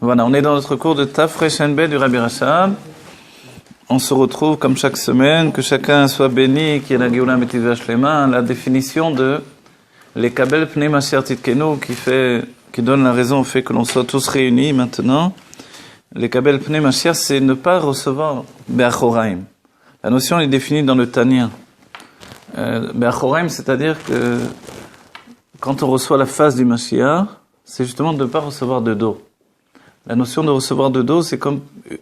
Voilà, on est dans notre cours de Tafresh Enbe du Rabbi Rachab. On se retrouve comme chaque semaine, que chacun soit béni, qui est la Géoula Mitzvah Shlema, la définition de l'Ekabel Pnei Mashiach Tzidkenu, qui donne la raison au fait que l'on soit tous réunis maintenant. L'Ekabel Pnei Mashiach, c'est ne pas recevoir Be'achoraim. La notion est définie dans le Tanya. Be'achoraim, c'est-à-dire que quand on reçoit la face du Mashiach, c'est justement de ne pas recevoir de dos. La notion de recevoir de dos, c'est comme,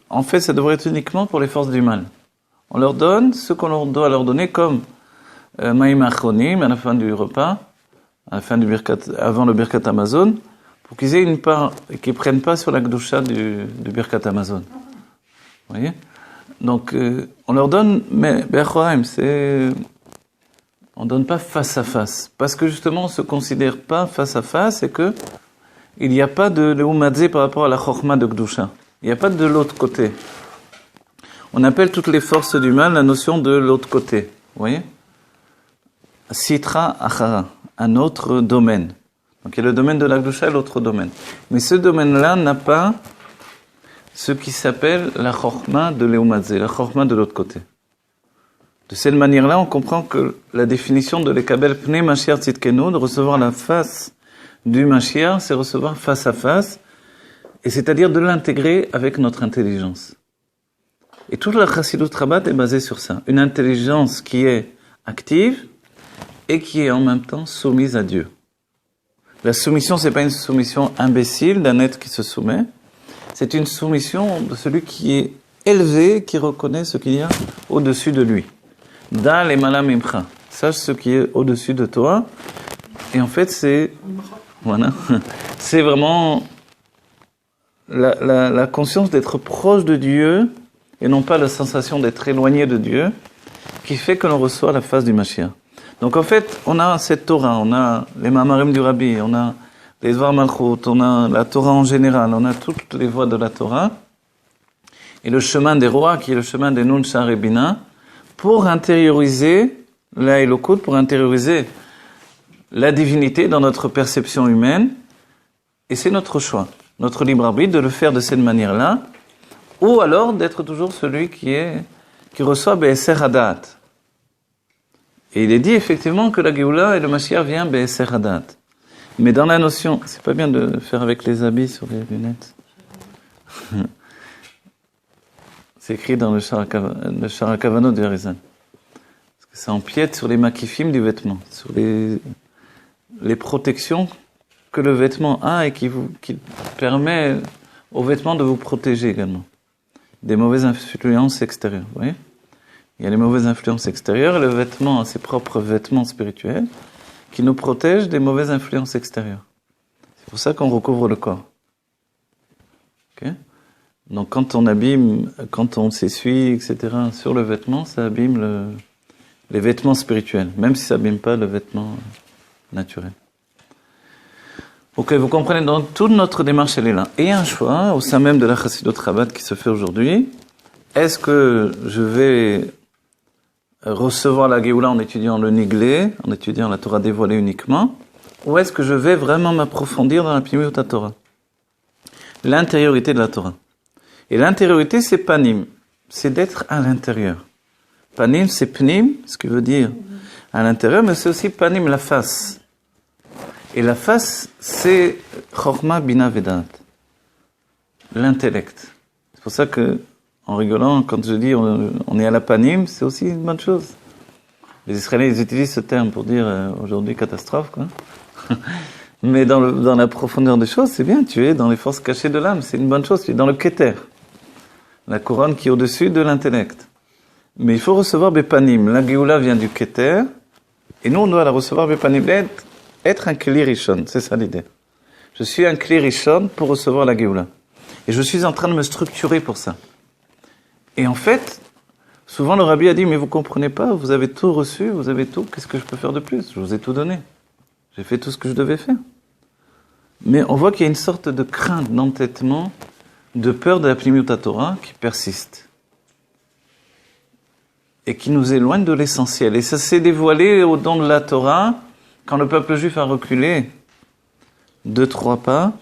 en fait, ça devrait être uniquement pour les forces du mal. On leur donne ce qu'on doit leur donner, comme Maïm Achronim, à la fin du repas, à la fin du avant le Birkat Amazon, pour qu'ils aient une part, et qu'ils prennent pas sur la Gdusha du Birkat Amazon. Vous voyez? Donc, on leur donne, mais Be'achoraim, on donne pas face à face. Parce que justement, on se considère pas face à face, et que il n'y a pas de Leumadze par rapport à la Chokhma de Gdusha. Il n'y a pas de l'autre côté. On appelle toutes les forces du mal la notion de l'autre côté. Vous voyez? Sitra Achara, un autre domaine. Donc il y a le domaine de la Gdusha et l'autre domaine. Mais ce domaine-là n'a pas ce qui s'appelle la Chokhma de Leumadze, la Chokhma de l'autre côté. De cette manière-là, on comprend que la définition de l'Ekabel Pnei Mashiach Tzidkenu, de recevoir la face du Mashiach, c'est recevoir face à face, et c'est-à-dire de l'intégrer avec notre intelligence. Et toute la Chassidut Rabat est basée sur ça. Une intelligence qui est active et qui est en même temps soumise à Dieu. La soumission, c'est pas une soumission imbécile d'un être qui se soumet, c'est une soumission de celui qui est élevé, qui reconnaît ce qu'il y a au-dessus de lui. Da le malam imcha. Sache ce qui est au-dessus de toi. Et en fait, voilà. C'est vraiment la conscience d'être proche de Dieu et non pas la sensation d'être éloigné de Dieu qui fait que l'on reçoit la face du Mashiach. Donc en fait, on a cette Torah, on a les Mamarim du Rabbi, on a les Dvar Malchut, on a la Torah en général, on a toutes les voies de la Torah et le chemin des rois qui est le chemin des Nun Shar et Bina pour intérioriser la Elokut, pour intérioriser la divinité dans notre perception humaine, et c'est notre choix, notre libre arbitre de le faire de cette manière-là, ou alors d'être toujours celui qui reçoit Be'eser Hadat. Et il est dit effectivement que la Géoula et le Mashiach vient Be'eser Hadat. Mais dans la notion, c'est pas bien de faire avec les habits sur les lunettes. C'est écrit dans le Shar HaKavanot du Arizal. Parce que ça empiète sur les makifim du vêtement, sur les protections que le vêtement a et qui permet au vêtement de vous protéger également. Des mauvaises influences extérieures, vous voyez? Il y a les mauvaises influences extérieures et le vêtement a ses propres vêtements spirituels qui nous protègent des mauvaises influences extérieures. C'est pour ça qu'on recouvre le corps. Okay? Donc quand on s'essuie, etc., sur le vêtement, ça abîme les vêtements spirituels, même si ça abîme pas le vêtement naturel. Ok, vous comprenez, donc toute notre démarche, elle est là. Et un choix, au sein même de la Chassidut Rabat qui se fait aujourd'hui, est-ce que je vais recevoir la Géoula en étudiant le Niglé, en étudiant la Torah dévoilée uniquement, ou est-ce que je vais vraiment m'approfondir dans la Pnimiut Torah, l'intériorité de la Torah. Et l'intériorité, c'est Panim, c'est d'être à l'intérieur. Panim, c'est Pnim, ce qui veut dire à l'intérieur, mais c'est aussi Panim, la face. Et la face, c'est Chokhma Bina Vedat, l'intellect. C'est pour ça que, en rigolant, quand je dis on est à la Panim, c'est aussi une bonne chose. Les Israéliens, ils utilisent ce terme pour dire aujourd'hui catastrophe, quoi. Mais dans la profondeur des choses, c'est bien, tu es dans les forces cachées de l'âme, c'est une bonne chose, tu es dans le Keter, la couronne qui est au-dessus de l'intellect. Mais il faut recevoir Bepanim. La Géoula vient du Keter, et nous on doit la recevoir Bepanim. Être un Kli Rishon, c'est ça l'idée. Je suis un Kli Rishon pour recevoir la Géoula. Et je suis en train de me structurer pour ça. Et en fait, souvent le Rabbi a dit, mais vous comprenez pas, vous avez tout reçu, vous avez tout, qu'est-ce que je peux faire de plus? Je vous ai tout donné. J'ai fait tout ce que je devais faire. Mais on voit qu'il y a une sorte de crainte, d'entêtement, de peur de la Pnimiut Torah qui persiste. Et qui nous éloigne de l'essentiel. Et ça s'est dévoilé au don de la Torah, quand le peuple juif a reculé 2-3 pas,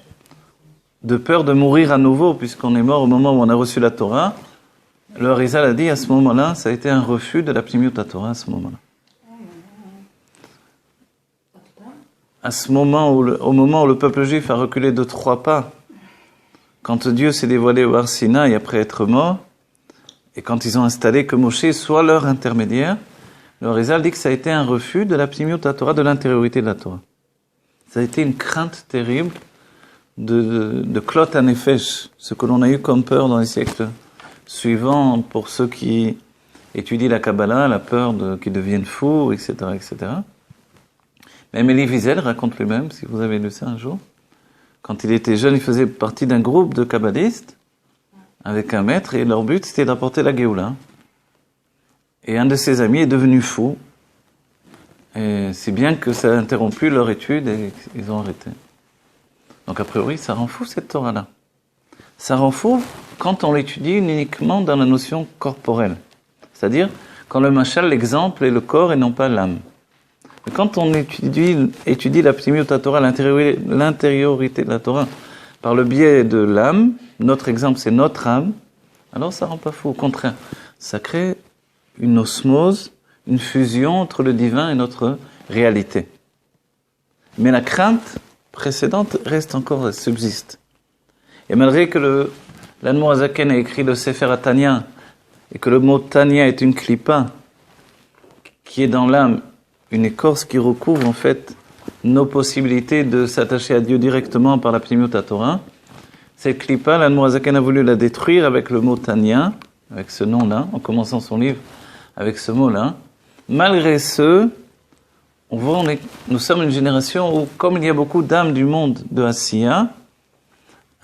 de peur de mourir à nouveau, puisqu'on est mort au moment où on a reçu la Torah, le Harizal a dit à ce moment-là, ça a été un refus de la Pnimiut Torah à ce moment-là. À ce moment au moment où le peuple juif a reculé de 3 pas, quand Dieu s'est dévoilé au Har Sinaï après être mort, et quand ils ont installé que Moshe soit leur intermédiaire, le Harizal dit que ça a été un refus de la Pnimiut Torah, de l'intériorité de la Torah. Ça a été une crainte terrible de klot hanefesh, ce que l'on a eu comme peur dans les siècles suivants pour ceux qui étudient la Kabbalah, la peur qu'ils deviennent fous, etc., etc. Même Elie Wiesel raconte lui-même, si vous avez lu ça un jour, quand il était jeune, il faisait partie d'un groupe de kabbalistes avec un maître, et leur but c'était d'apporter la Géoula. Et un de ses amis est devenu fou, et c'est bien que ça a interrompu leur étude et ils ont arrêté. Donc a priori, ça rend fou cette Torah-là. Ça rend fou quand on l'étudie uniquement dans la notion corporelle. C'est-à-dire quand le machal, l'exemple, est le corps et non pas l'âme. Mais quand on étudie la Pnimiut Torah, l'intériorité de la Torah, par le biais de l'âme, notre exemple c'est notre âme, alors ça rend pas fou. Au contraire, ça crée une osmose, une fusion entre le divin et notre réalité. Mais la crainte précédente reste encore, subsiste. Et malgré que l'Admor HaZaken a écrit le Sefer HaTanya, et que le mot Tanya est une klippa, qui est dans l'âme, une écorce qui recouvre en fait nos possibilités de s'attacher à Dieu directement par la Pnimiut Torah, cette klippa, l'Admor HaZaken a voulu la détruire avec le mot Tanya, avec ce nom-là, en commençant son livre avec ce mot-là. Malgré ce, nous sommes une génération où, comme il y a beaucoup d'âmes du monde de Asiya,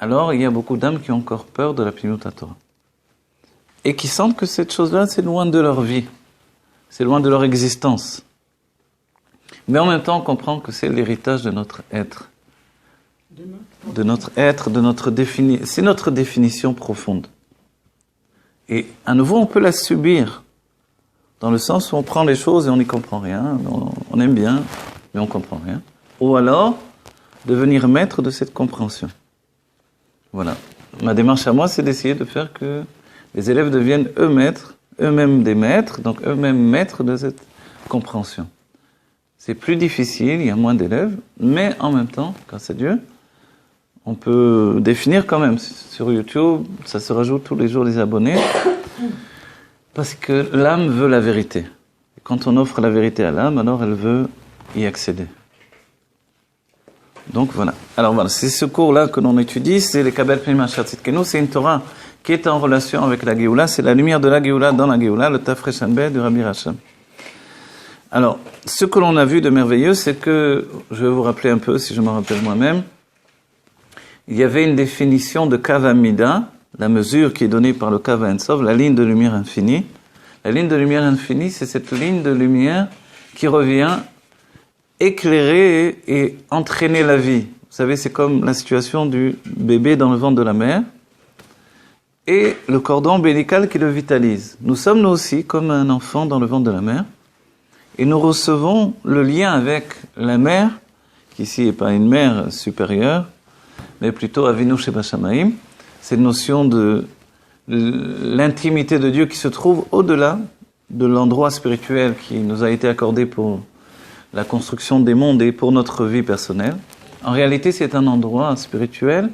alors il y a beaucoup d'âmes qui ont encore peur de la Pnimiut Torah. Et qui sentent que cette chose-là, c'est loin de leur vie. C'est loin de leur existence. Mais en même temps, on comprend que c'est l'héritage de notre être. De notre être, c'est notre définition profonde. Et à nouveau, on peut la subir. Dans le sens où on prend les choses et on n'y comprend rien. On aime bien, mais on ne comprend rien. Ou alors, devenir maître de cette compréhension. Voilà. Ma démarche à moi, c'est d'essayer de faire que les élèves deviennent eux-mêmes des maîtres, donc eux-mêmes maîtres de cette compréhension. C'est plus difficile, il y a moins d'élèves, mais en même temps, grâce à Dieu, on peut définir quand même. Sur YouTube, ça se rajoute tous les jours des abonnés, parce que l'âme veut la vérité. Et quand on offre la vérité à l'âme, alors elle veut y accéder. Donc voilà. Alors voilà, c'est ce cours-là que l'on étudie, c'est les Kabel Pnimiyut Tzidkenu, c'est une Torah qui est en relation avec la Géoula, c'est la lumière de la Géoula dans la Géoula, le Tafresh Hanbeh du Rabbi Racham. Alors, ce que l'on a vu de merveilleux, c'est que, je vais vous rappeler un peu, si je m'en rappelle moi-même, il y avait une définition de Kav Amida, la mesure qui est donnée par le Kav Ein-Sof, la ligne de lumière infinie. La ligne de lumière infinie, c'est cette ligne de lumière qui revient éclairer et entraîner la vie. Vous savez, c'est comme la situation du bébé dans le ventre de la mère et le cordon ombilical qui le vitalise. Nous sommes nous aussi comme un enfant dans le ventre de la mère et nous recevons le lien avec la mère, qui ici n'est pas une mère supérieure, mais plutôt Avinu Sheba Shamayim, cette notion de l'intimité de Dieu qui se trouve au-delà de l'endroit spirituel qui nous a été accordé pour la construction des mondes et pour notre vie personnelle. En réalité, c'est un endroit spirituel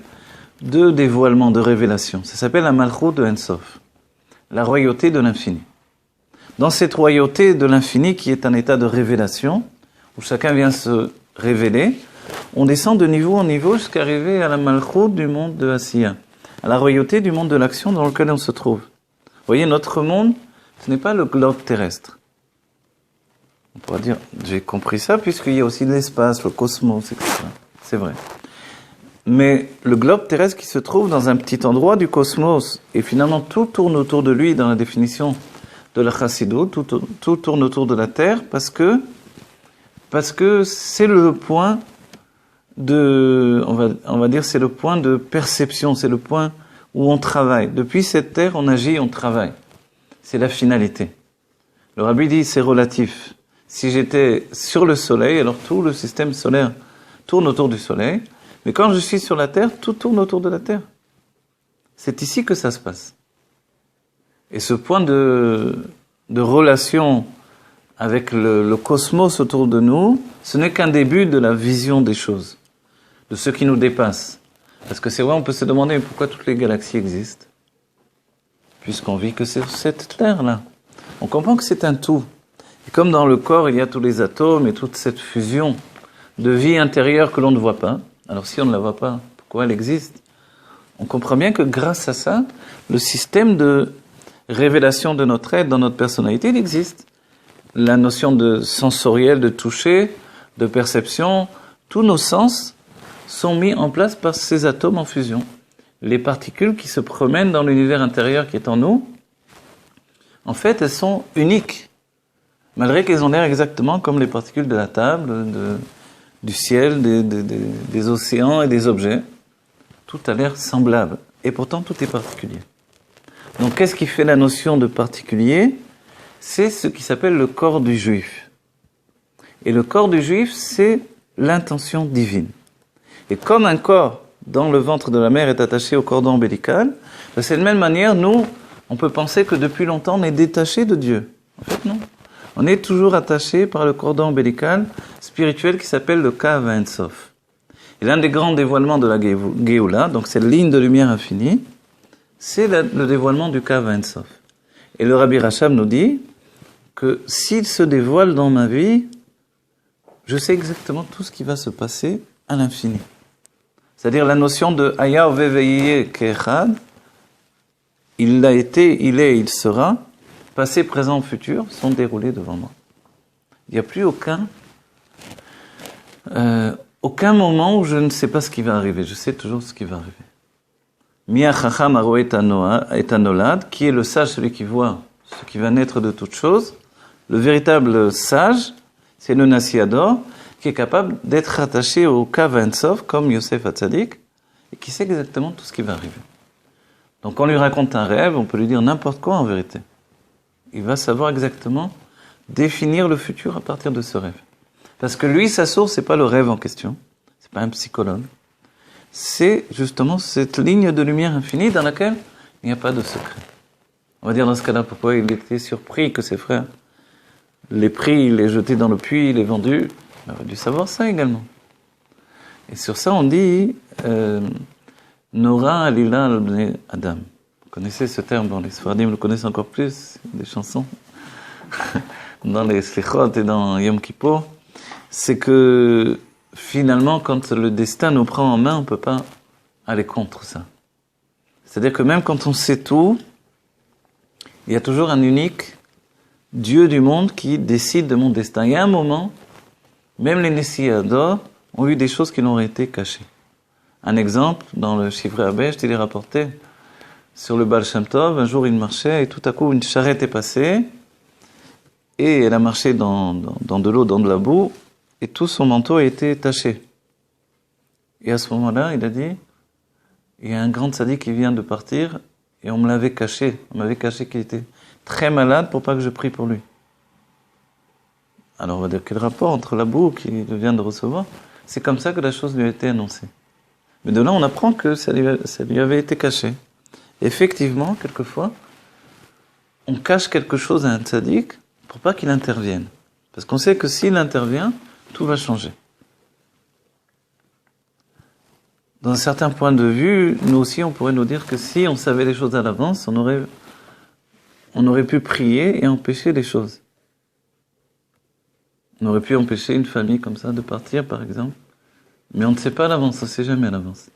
de dévoilement, de révélation. Ça s'appelle la Malchut de Ein-Sof, la royauté de l'infini. Dans cette royauté de l'infini, qui est un état de révélation, où chacun vient se révéler, on descend de niveau en niveau jusqu'à arriver à la Malchut du monde de Asiya, à la royauté du monde de l'action dans lequel on se trouve. Vous voyez, notre monde, ce n'est pas le globe terrestre. On pourra dire, j'ai compris ça, puisqu'il y a aussi l'espace, le cosmos, etc. C'est vrai. Mais le globe terrestre qui se trouve dans un petit endroit du cosmos, et finalement tout tourne autour de lui dans la définition de la Chassidut, tout tourne autour de la Terre, parce que c'est le point de, on va dire, c'est le point de perception, c'est le point où on travaille. Depuis cette Terre, on agit, on travaille. C'est la finalité. Le Rabbi dit, c'est relatif. Si j'étais sur le Soleil, alors tout le système solaire tourne autour du Soleil. Mais quand je suis sur la terre, tout tourne autour de la terre. C'est ici que ça se passe. Et ce point de relation avec le cosmos autour de nous, ce n'est qu'un début de la vision des choses, de ce qui nous dépasse. Parce que c'est vrai, on peut se demander pourquoi toutes les galaxies existent, puisqu'on vit que sur cette terre-là. On comprend que c'est un tout. Et comme dans le corps, il y a tous les atomes et toute cette fusion de vie intérieure que l'on ne voit pas. Alors si on ne la voit pas, pourquoi elle existe? On comprend bien que grâce à ça, le système de révélation de notre être dans notre personnalité, il existe. La notion de sensoriel, de toucher, de perception, tous nos sens sont mis en place par ces atomes en fusion. Les particules qui se promènent dans l'univers intérieur qui est en nous, en fait, elles sont uniques, malgré qu'elles ont l'air exactement comme les particules de la table, du ciel, des océans et des objets. Tout a l'air semblable, et pourtant tout est particulier. Donc qu'est-ce qui fait la notion de particulier? C'est ce qui s'appelle le corps du juif. Et le corps du juif, c'est l'intention divine. Et comme un corps dans le ventre de la mère est attaché au cordon ombilical, de cette même manière, nous, on peut penser que depuis longtemps, on est détaché de Dieu. En fait, non. On est toujours attaché par le cordon ombilical spirituel qui s'appelle le Kav Ein Sof. Et l'un des grands dévoilements de la Géoula, donc cette ligne de lumière infinie, c'est le dévoilement du Kav Ein Sof. Et le Rabbi Rachab nous dit que s'il se dévoile dans ma vie, je sais exactement tout ce qui va se passer à l'infini. C'est-à-dire la notion de Haya Veveye Kechad, il l'a été, il est, il sera, passé, présent, futur, sont déroulés devant moi. Il n'y a plus aucun moment où je ne sais pas ce qui va arriver. Je sais toujours ce qui va arriver. Mia Chacham Aroe et Anolad, qui est le sage, celui qui voit ce qui va naître de toute chose. Le véritable sage, c'est le Nasi Ador, qui est capable d'être attaché au Kav Ein Sof, comme Yosef Hatzadik, et qui sait exactement tout ce qui va arriver. Donc on lui raconte un rêve, on peut lui dire n'importe quoi en vérité. Il va savoir exactement définir le futur à partir de ce rêve. Parce que lui, sa source, c'est pas le rêve en question, c'est pas un psychologue. C'est justement cette ligne de lumière infinie dans laquelle il n'y a pas de secret. On va dire dans ce cas-là pourquoi il était surpris que ses frères l'aient pris, l'aient jeté dans le puits, l'aient vendu. Il aurait dû savoir ça également. Et sur ça, on dit Nora Alila al-Bnei Adam. Vous connaissez ce terme, dans les Sfaradim le connaissent encore plus, des chansons, dans les Slichot et dans Yom Kippur. C'est que finalement, quand le destin nous prend en main, on ne peut pas aller contre ça. C'est-à-dire que même quand on sait tout, il y a toujours un unique Dieu du monde qui décide de mon destin. Il y a un moment, même les Nessi Ador ont eu des choses qui leur ont été cachées. Un exemple, dans le Shivrei Habesh, il est rapporté sur le Baal Shem Tov, un jour il marchait et tout à coup une charrette est passée et elle a marché dans de l'eau, dans de la boue, et tout son manteau a été taché. Et à ce moment-là, il a dit, il y a un grand tzaddik qui vient de partir, et on me l'avait caché. On m'avait caché qu'il était très malade pour pas que je prie pour lui. Alors on va dire, quel rapport entre la boue qu'il vient de recevoir? C'est comme ça que la chose lui a été annoncée. Mais de là, on apprend que ça lui avait été caché. Effectivement, quelquefois, on cache quelque chose à un tzaddik pour pas qu'il intervienne. Parce qu'on sait que s'il intervient, tout va changer. Dans un certain point de vue, nous aussi, on pourrait nous dire que si on savait les choses à l'avance, on aurait pu prier et empêcher les choses. On aurait pu empêcher une famille comme ça de partir, par exemple. Mais on ne sait pas à l'avance, on ne sait jamais à l'avance.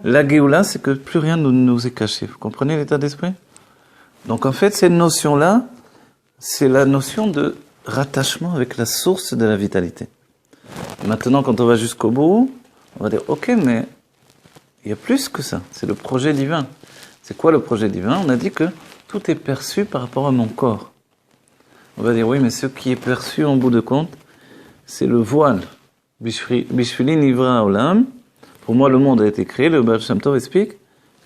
La Géoula, c'est que plus rien ne nous est caché. Vous comprenez l'état d'esprit? Donc en fait, cette notion-là, c'est la notion de rattachement avec la source de la vitalité. Maintenant, quand on va jusqu'au bout, on va dire, ok, mais il y a plus que ça. C'est le projet divin. C'est quoi le projet divin? On a dit que tout est perçu par rapport à mon corps. On va dire, oui, mais ce qui est perçu en bout de compte, c'est le voile. Bishvili nivra olam. Pour moi, le monde a été créé. Le Baal Shem Tov explique,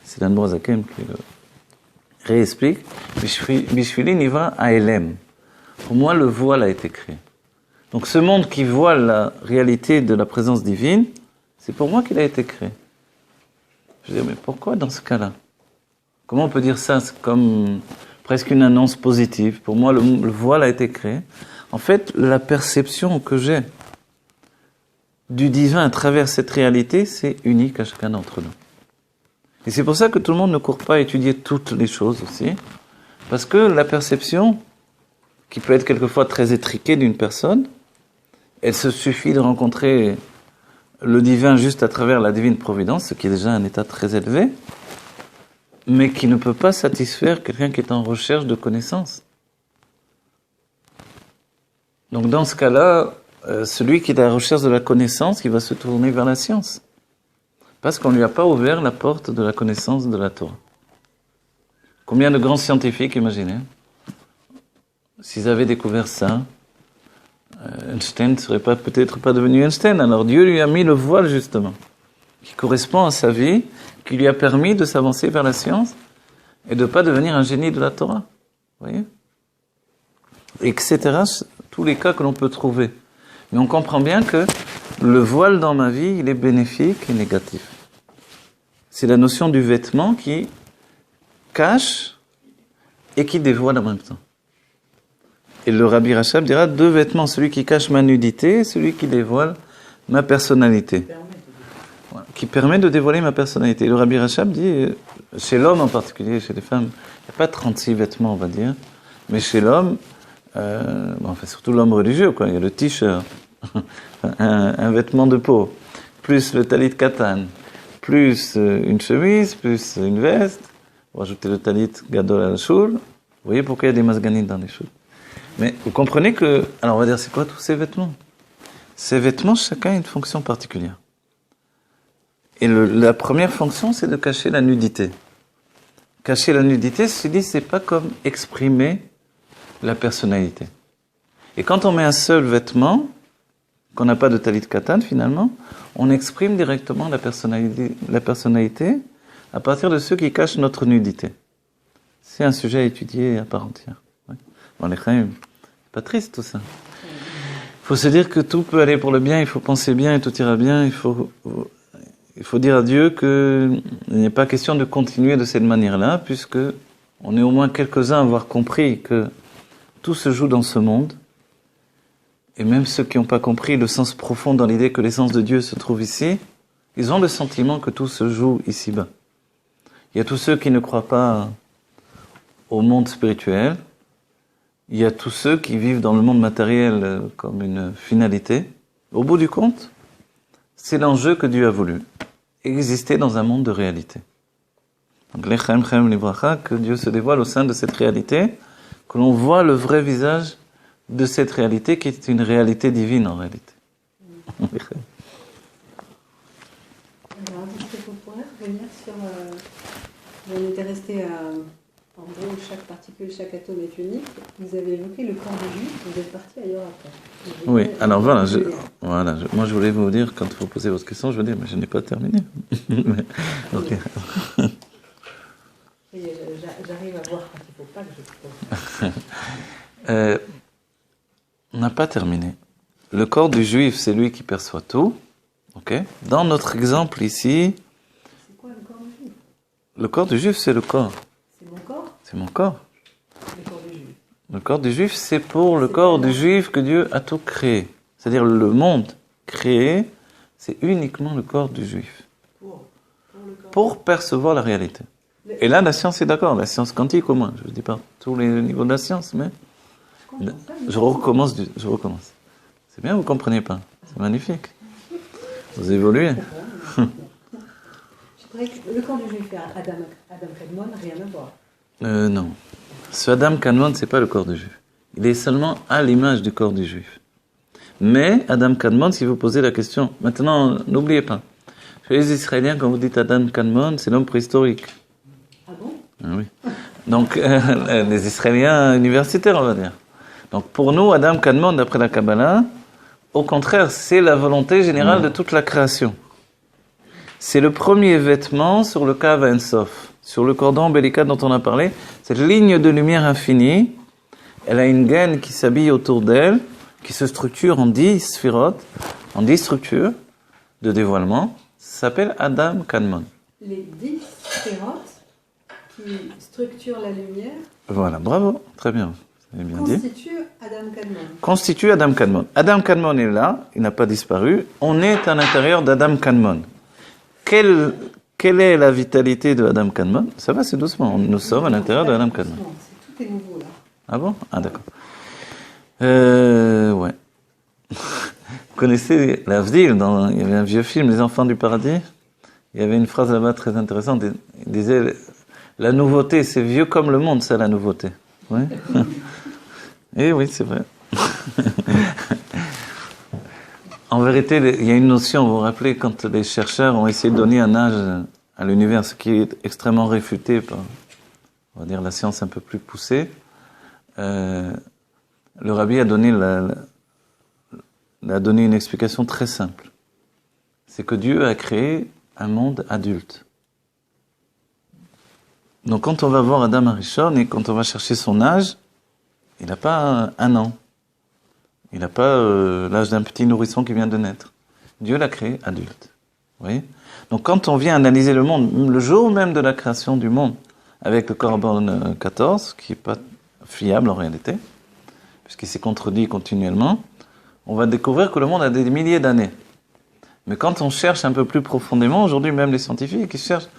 c'est l'Admor Zaken qui le réexplique. Bishvili nivra aelem. Pour moi, le voile a été créé. Donc ce monde qui voit la réalité de la présence divine, C'est pour moi qu'il a été créé. Je veux dire, mais pourquoi dans ce cas-là? Comment on peut dire ça? C'est comme presque une annonce positive. Pour moi, le voile a été créé. En fait, la perception que j'ai du divin à travers cette réalité, c'est unique à chacun d'entre nous. Et c'est pour ça que tout le monde ne court pas étudier toutes les choses aussi. Parce que la perception, qui peut être quelquefois très étriquée d'une personne, elle se suffit de rencontrer le divin juste à travers la divine providence, ce qui est déjà un état très élevé, mais qui ne peut pas satisfaire quelqu'un qui est en recherche de connaissances. Donc dans ce cas-là, celui qui est à la recherche de la connaissance, il va se tourner vers la science. Parce qu'on ne lui a pas ouvert la porte de la connaissance de la Torah. Combien de grands scientifiques, imaginez, s'ils avaient découvert ça, Einstein ne serait peut-être pas devenu Einstein. Alors Dieu lui a mis le voile, justement, qui correspond à sa vie, qui lui a permis de s'avancer vers la science et de ne pas devenir un génie de la Torah. Vous voyez? Etc. Tous les cas que l'on peut trouver. Mais on comprend bien que le voile dans ma vie, il est bénéfique et négatif. C'est la notion du vêtement qui cache et qui dévoile en même temps. Et le Rabbi Rachab dira 2 vêtements, celui qui cache ma nudité et celui qui dévoile ma personnalité. Qui permet de dévoiler ma personnalité. Et le Rabbi Rachab dit, chez l'homme en particulier, chez les femmes, il n'y a pas 36 vêtements, on va dire, mais chez l'homme, enfin surtout l'homme religieux, quoi. Il y a le t-shirt, un vêtement de peau, plus le talit katan, plus une chemise, plus une veste, on va ajouter le talit gadol à la choule. Vous voyez pourquoi il y a des masganites dans les choules. Mais vous comprenez que, alors on va dire, c'est quoi tous ces vêtements? Ces vêtements, chacun a une fonction particulière. Et la première fonction, c'est de cacher la nudité. Cacher la nudité, je dis, c'est pas comme exprimer la personnalité. Et quand on met un seul vêtement, qu'on n'a pas de talit katan finalement, on exprime directement la personnalité à partir de ceux qui cachent notre nudité. C'est un sujet à étudier à part entière. Ouais. Bon, les chayim, c'est pas triste tout ça. Il faut se dire que tout peut aller pour le bien, il faut penser bien et tout ira bien, il faut dire à Dieu qu'il n'est pas question de continuer de cette manière-là, puisque on est au moins quelques-uns à avoir compris que tout se joue dans ce monde, et même ceux qui n'ont pas compris le sens profond dans l'idée que l'essence de Dieu se trouve ici, ils ont le sentiment que tout se joue ici-bas. Il y a tous ceux qui ne croient pas au monde spirituel, il y a tous ceux qui vivent dans le monde matériel comme une finalité. Au bout du compte, c'est l'enjeu que Dieu a voulu, exister dans un monde de réalité. Donc, l'Echem Chem Livracha, que Dieu se dévoile au sein de cette réalité, que l'on voit le vrai visage de cette réalité qui est une réalité divine en réalité. Alors, est-ce que vous pourrez revenir sur... on était resté à... En gros, chaque particule, chaque atome est unique. Vous avez évoqué le corps de Dieu, vous êtes parti ailleurs après. Oui, alors voilà, moi je voulais vous dire, quand vous posez votre question, je veux dire, mais je n'ai pas terminé. Mais, ok. J'arrive à voir quand il ne faut pas que je pose. On n'a pas terminé. Le corps du juif, c'est lui qui perçoit tout. Ok. Dans notre exemple ici... C'est quoi le corps du juif? Le corps du juif, c'est le corps. C'est mon corps? C'est mon corps. Le corps du juif. Le corps du juif, c'est pour le corps du juif que Dieu a tout créé. C'est-à-dire le monde créé, c'est uniquement le corps du juif. Pour percevoir la réalité. Et là, la science est d'accord, la science quantique au moins. Je ne dis pas tous les niveaux de la science, mais je recommence. C'est bien, vous ne comprenez pas. C'est magnifique. Vous évoluez. Je dirais que le corps du juif et Adam Kadmon, rien à voir. Non. Ce Adam Kadmon, ce n'est pas le corps du juif. Il est seulement à l'image du corps du juif. Mais Adam Kadmon, si vous posez la question, maintenant, n'oubliez pas, chez les Israéliens, quand vous dites Adam Kadmon, c'est l'homme préhistorique. Ah bon? Ah oui. Donc, les Israéliens universitaires, on va dire. Donc, pour nous, Adam Kadmon, d'après la Kabbalah, au contraire, c'est la volonté générale de toute la création. C'est le premier vêtement sur le Kav Ein Sof, sur le cordon ombilical dont on a parlé. Cette ligne de lumière infinie, elle a une gaine qui s'habille autour d'elle, qui se structure en 10 sphirotes, en 10 structures de dévoilement. s'appelle Adam Kadmon. Les 10 sphérotes qui structurent la lumière Voilà, bravo, très bien. Vous avez bien dit. constituent Adam Kadmon. Constitue Adam Kadmon. Adam Kadmon est là, il n'a pas disparu. On est à l'intérieur d'Adam Kadmon. Quelle est la vitalité de Adam Kadmon? Ça va, c'est doucement. Nous sommes à l'intérieur d'Adam Kadmon. Tout est nouveau là. Ah bon? Ah d'accord. Ouais. Vous connaissez l'Avdil, il y avait un vieux film, Les Enfants du Paradis. Il y avait une phrase là-bas très intéressante. Il disait, la nouveauté, c'est vieux comme le monde, ça, la nouveauté. Oui. Et oui, c'est vrai. En vérité, il y a une notion, vous vous rappelez, quand les chercheurs ont essayé de donner un âge à l'univers, ce qui est extrêmement réfuté par, on va dire, la science un peu plus poussée, le rabbi a donné une explication très simple. C'est que Dieu a créé un monde adulte. Donc quand on va voir Adam Arishon et quand on va chercher son âge, il n'a pas un an. Il n'a pas l'âge d'un petit nourrisson qui vient de naître. Dieu l'a créé adulte. Vous voyez ? Donc quand on vient analyser le monde, le jour même de la création du monde, avec le Corban 14, qui n'est pas fiable en réalité, puisqu'il s'est contredit continuellement, on va découvrir que le monde a des milliers d'années. Mais quand on cherche un peu plus profondément, aujourd'hui même les scientifiques, ils cherchent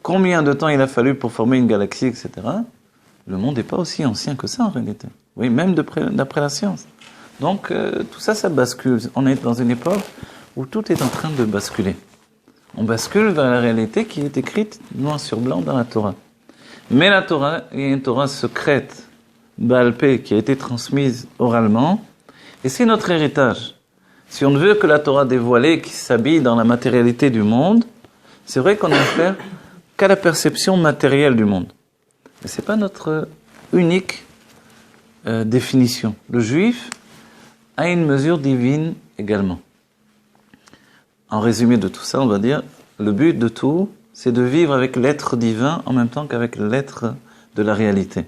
combien de temps il a fallu pour former une galaxie, etc. Le monde n'est pas aussi ancien que ça en réalité. Oui, même d'après la science. Donc tout ça, ça bascule. On est dans une époque où tout est en train de basculer. On bascule vers la réalité qui est écrite noir sur blanc dans la Torah. Mais la Torah est une Torah secrète, Baal Pé, qui a été transmise oralement. Et c'est notre héritage. Si on ne veut que la Torah dévoilée, qui s'habille dans la matérialité du monde, c'est vrai qu'on n'a affaire qu'à la perception matérielle du monde. Mais ce n'est pas notre unique définition. Le juif a une mesure divine également. En résumé de tout ça, on va dire, le but de tout, c'est de vivre avec l'être divin en même temps qu'avec l'être de la réalité.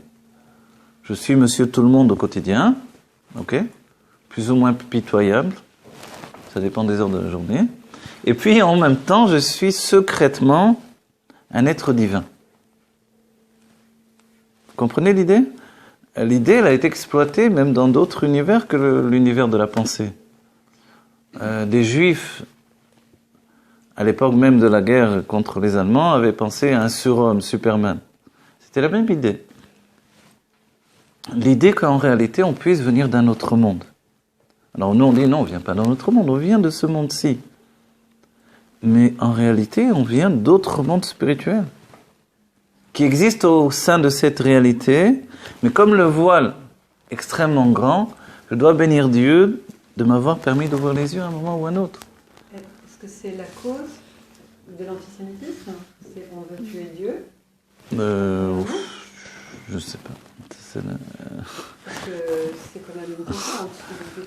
Je suis monsieur tout le monde au quotidien, ok, plus ou moins pitoyable, ça dépend des heures de la journée. Et puis en même temps, je suis secrètement un être divin. Vous comprenez l'idée ? L'idée, elle a été exploitée même dans d'autres univers que l'univers de la pensée. Des Juifs, à l'époque même de la guerre contre les Allemands, avaient pensé à un surhomme, Superman. C'était la même idée. L'idée qu'en réalité, on puisse venir d'un autre monde. Alors nous, on dit non, on ne vient pas d'un autre monde, on vient de ce monde-ci. Mais en réalité, on vient d'autres mondes spirituels qui existent au sein de cette réalité, mais comme le voile est extrêmement grand, je dois bénir Dieu de m'avoir permis d'ouvrir les yeux à un moment ou à un autre. Est-ce que c'est la cause de l'antisémitisme ? C'est on veut tuer Dieu ? Je ne sais pas. Parce que c'est quand même une constante.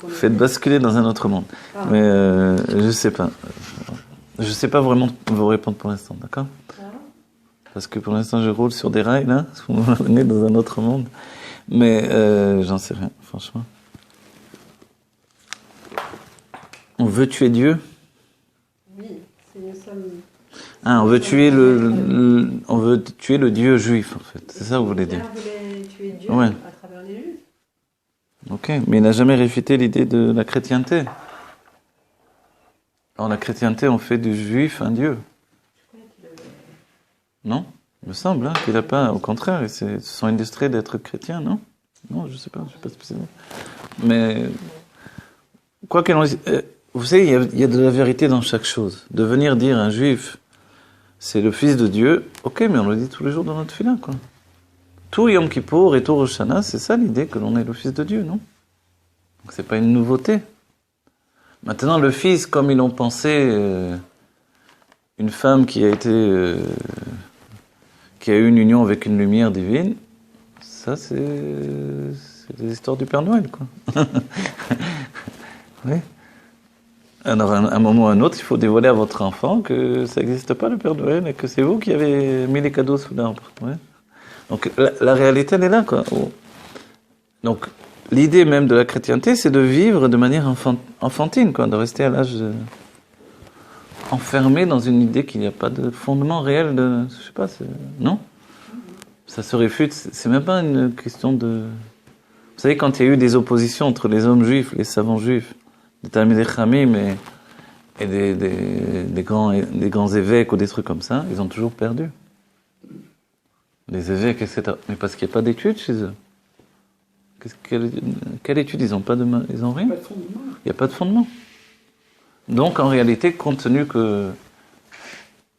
Faites basculer dans un autre monde. Ah. Mais je ne sais pas. Je ne sais pas vraiment vous répondre pour l'instant, d'accord ? Parce que pour l'instant, je roule sur des rails, là. Vous m'amenez dans un autre monde. Mais j'en sais rien, franchement. On veut tuer Dieu ? Oui, nous sommes... Ah, on veut tuer on veut tuer le Dieu juif, en fait. C'est ça que vous voulez dire ? On voulait tuer Dieu ouais. À travers les Juifs. Ok, mais il n'a jamais réfuté l'idée de la chrétienté. Alors la chrétienté, on fait du juif un Dieu. Non ? Il me semble qu'il n'a pas, au contraire, ils se sont illustrés d'être chrétiens, non ? Non, je ne sais pas spécialement. Mais, quoi qu'il en soit, vous savez, il y a de la vérité dans chaque chose. De venir dire un juif, c'est le fils de Dieu, ok, mais on le dit tous les jours dans notre fila, quoi. Tout Yom Kippour et tout Rosh Hashanah, c'est ça l'idée que l'on est le fils de Dieu, non ? Donc c'est pas une nouveauté. Maintenant, le fils, comme ils l'ont pensé, une femme qui a eu une union avec une lumière divine, ça c'est des histoires du Père Noël, quoi. Oui. Alors, à un moment ou à un autre, il faut dévoiler à votre enfant que ça n'existe pas, le Père Noël, et que c'est vous qui avez mis les cadeaux sous l'arbre. Ouais. Donc, la réalité, elle est là, quoi. Donc, l'idée même de la chrétienté, c'est de vivre de manière enfantine, quoi, de rester à l'âge enfermé dans une idée qu'il n'y a pas de fondement réel de... Je sais pas, non? Ça se réfute, c'est même pas une question de... Vous savez, quand il y a eu des oppositions entre les hommes juifs, les savants juifs, les Talmidei Chachamim et des grands évêques ou des trucs comme ça, ils ont toujours perdu. Les évêques, etc. Mais parce qu'il n'y a pas d'études chez eux. Quelle étude? Ils n'ont pas ils ont rien. Il n'y a pas de fondement. Donc, en réalité, compte tenu que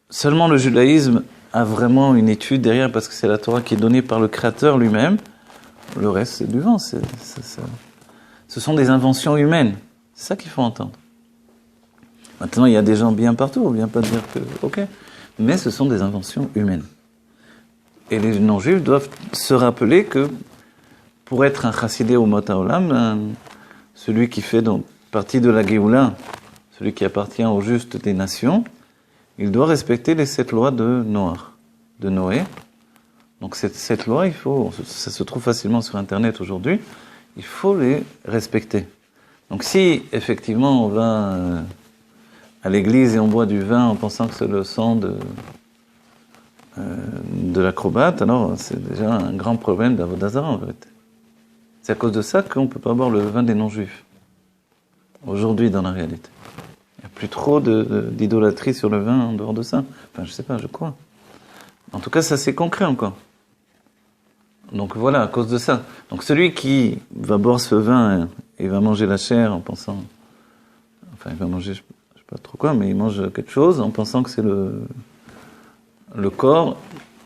seulement le judaïsme a vraiment une étude derrière, parce que c'est la Torah qui est donnée par le Créateur lui-même, le reste, c'est du vent. Ce sont des inventions humaines. C'est ça qu'il faut entendre. Maintenant, il y a des gens bien partout, on ne vient pas dire que... Ok. Mais ce sont des inventions humaines. Et les non-juifs doivent se rappeler que pour être un chassidé au Mot Haolam, celui qui fait donc partie de la Géoula, celui qui appartient au juste des nations, il doit respecter les 7 lois de Noé. Donc cette loi, ça se trouve facilement sur Internet aujourd'hui, il faut les respecter. Donc si effectivement on va à l'église et on boit du vin en pensant que c'est le sang de l'acrobate, alors c'est déjà un grand problème d'Avodah Zarah en vérité. C'est à cause de ça qu'on ne peut pas boire le vin des non-juifs. Aujourd'hui dans la réalité. Il n'y a plus trop d'idolâtrie sur le vin en dehors de ça. Enfin je sais pas, je crois. En tout cas ça c'est concret encore. Donc voilà, à cause de ça. Donc celui qui va boire ce vin et va manger la chair en pensant... Enfin il va manger, je sais pas trop quoi, mais il mange quelque chose en pensant que c'est le corps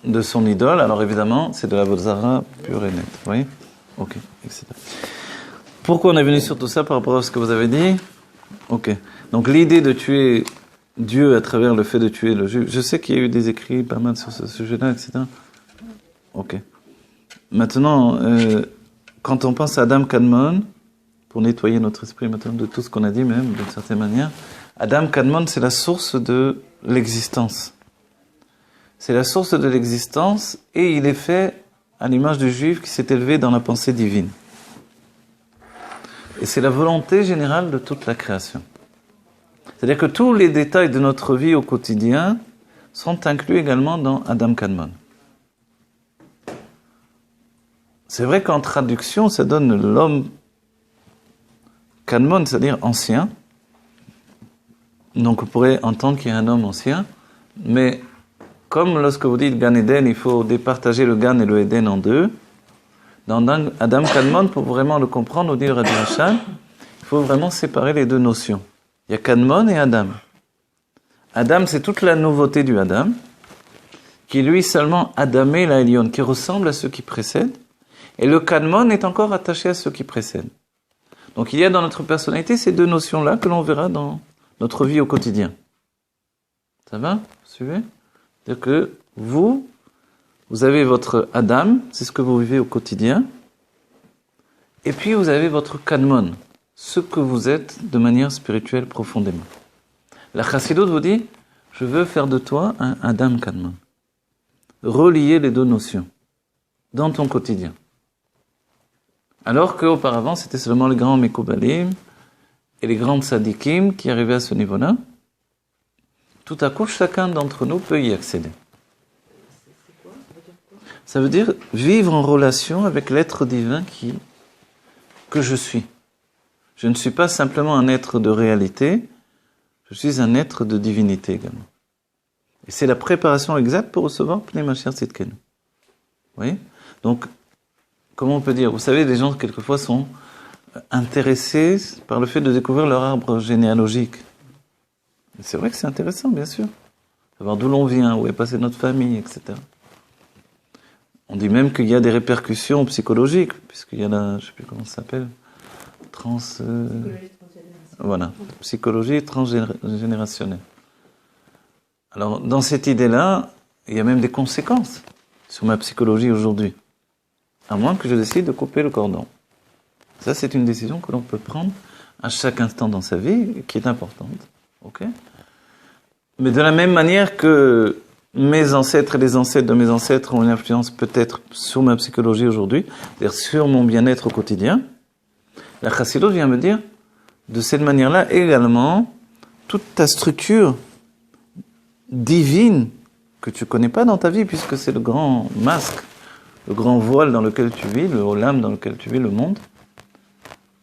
de son idole. Alors évidemment, c'est de la Avodah Zarah pure et nette. Vous voyez? Ok, etc. Pourquoi on est venu sur tout ça par rapport à ce que vous avez dit? Ok. Donc l'idée de tuer Dieu à travers le fait de tuer le juif. Je sais qu'il y a eu des écrits pas mal sur ce sujet-là, etc. Ok. Maintenant, quand on pense à Adam Kadmon, pour nettoyer notre esprit maintenant de tout ce qu'on a dit même, d'une certaine manière, Adam Kadmon, c'est la source de l'existence. C'est la source de l'existence et il est fait à l'image du juif qui s'est élevé dans la pensée divine. Et c'est la volonté générale de toute la création. C'est-à-dire que tous les détails de notre vie au quotidien sont inclus également dans Adam Kadmon. C'est vrai qu'en traduction, ça donne l'homme Kadmon, c'est-à-dire ancien. Donc on pourrait entendre qu'il y a un homme ancien, mais comme lorsque vous dites Gan Eden, il faut départager le Gan et le Eden en deux. Dans Adam Kadmon, pour vraiment le comprendre, au dire Rabbi Rachal, il faut vraiment séparer les deux notions. Il y a Kadmon et Adam. Adam, c'est toute la nouveauté du Adam, qui lui seulement Adamé la Elion, qui ressemble à ceux qui précèdent, et le Kadmon est encore attaché à ceux qui précèdent. Donc il y a dans notre personnalité ces deux notions-là que l'on verra dans notre vie au quotidien. Ça va? Vous suivez? C'est-à-dire que vous avez votre Adam, c'est ce que vous vivez au quotidien, et puis vous avez votre Kadmon, ce que vous êtes de manière spirituelle profondément. La Chassidoute vous dit, je veux faire de toi un Adam Kadmon. Relier les deux notions dans ton quotidien. Alors qu'auparavant, c'était seulement les grands Mekoubalim et les grands Tzadikim qui arrivaient à ce niveau-là. Tout à coup, chacun d'entre nous peut y accéder. C'est quoi? Ça veut dire vivre en relation avec l'être divin que je suis. Je ne suis pas simplement un être de réalité, je suis un être de divinité également. Et c'est la préparation exacte pour recevoir Pnei Mashiach Tzidkenu. Vous voyez? Donc, comment on peut dire? Vous savez, les gens, quelquefois, sont intéressés par le fait de découvrir leur arbre généalogique. Et c'est vrai que c'est intéressant, bien sûr. Savoir d'où l'on vient, où est passée notre famille, etc. On dit même qu'il y a des répercussions psychologiques, puisqu'il y a la, je ne sais plus comment ça s'appelle, voilà, psychologie transgénérationnelle. Alors, dans cette idée-là, il y a même des conséquences sur ma psychologie aujourd'hui. À moins que je décide de couper le cordon. Ça, c'est une décision que l'on peut prendre à chaque instant dans sa vie, qui est importante. Ok ? Mais de la même manière que mes ancêtres et les ancêtres de mes ancêtres ont une influence peut-être sur ma psychologie aujourd'hui, c'est-à-dire sur mon bien-être au quotidien, la Chassidoute vient me dire, de cette manière-là, également, toute ta structure divine que tu connais pas dans ta vie, puisque c'est le grand masque, le grand voile dans lequel tu vis, le olam dans lequel tu vis, le monde.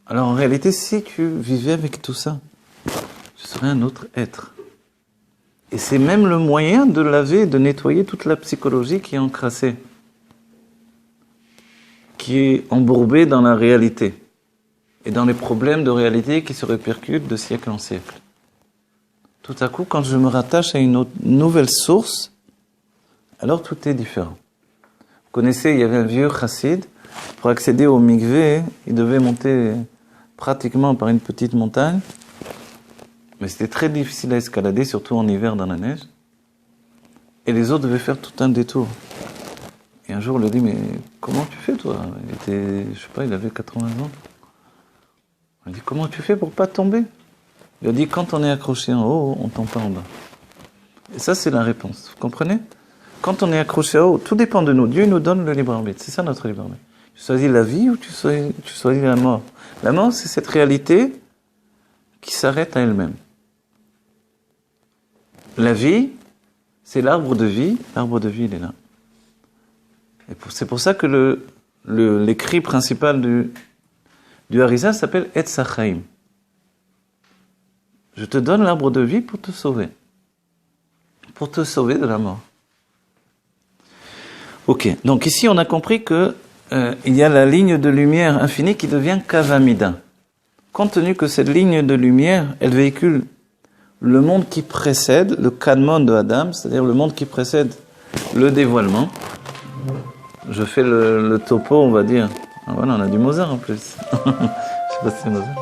Alors en réalité, si tu vivais avec tout ça, tu serais un autre être. Et c'est même le moyen de laver, de nettoyer toute la psychologie qui est encrassée, qui est embourbée dans la réalité et dans les problèmes de réalité qui se répercutent de siècle en siècle. Tout à coup, quand je me rattache à une nouvelle source, alors tout est différent. Vous connaissez, il y avait un vieux chassid, pour accéder au mikvé, il devait monter pratiquement par une petite montagne, mais c'était très difficile à escalader, surtout en hiver dans la neige, et les autres devaient faire tout un détour. Et un jour, on lui dit, mais comment tu fais toi? Il était, je sais pas, il avait 80 ans. On lui dit, comment tu fais pour pas tomber? Il a dit, quand on est accroché en haut, on tombe pas en bas. Et ça, c'est la réponse. Vous comprenez? Quand on est accroché en haut, tout dépend de nous. Dieu nous donne le libre arbitre. C'est ça notre libre arbitre. Tu choisis la vie ou tu choisis la mort. La mort, c'est cette réalité qui s'arrête à elle-même. La vie, c'est l'arbre de vie. L'arbre de vie, il est là. Et c'est pour ça que l'écrit principal du Harizal s'appelle Etz HaChaim. Je te donne l'arbre de vie pour te sauver. Pour te sauver de la mort. Ok, donc ici on a compris que il y a la ligne de lumière infinie qui devient Kavamida. Compte tenu que cette ligne de lumière, elle véhicule le monde qui précède le Kadmon de Adam, c'est-à-dire le monde qui précède le dévoilement. Je fais le topo, on va dire. Ah, voilà, on a du Mozart en plus. Je sais pas si c'est Mozart.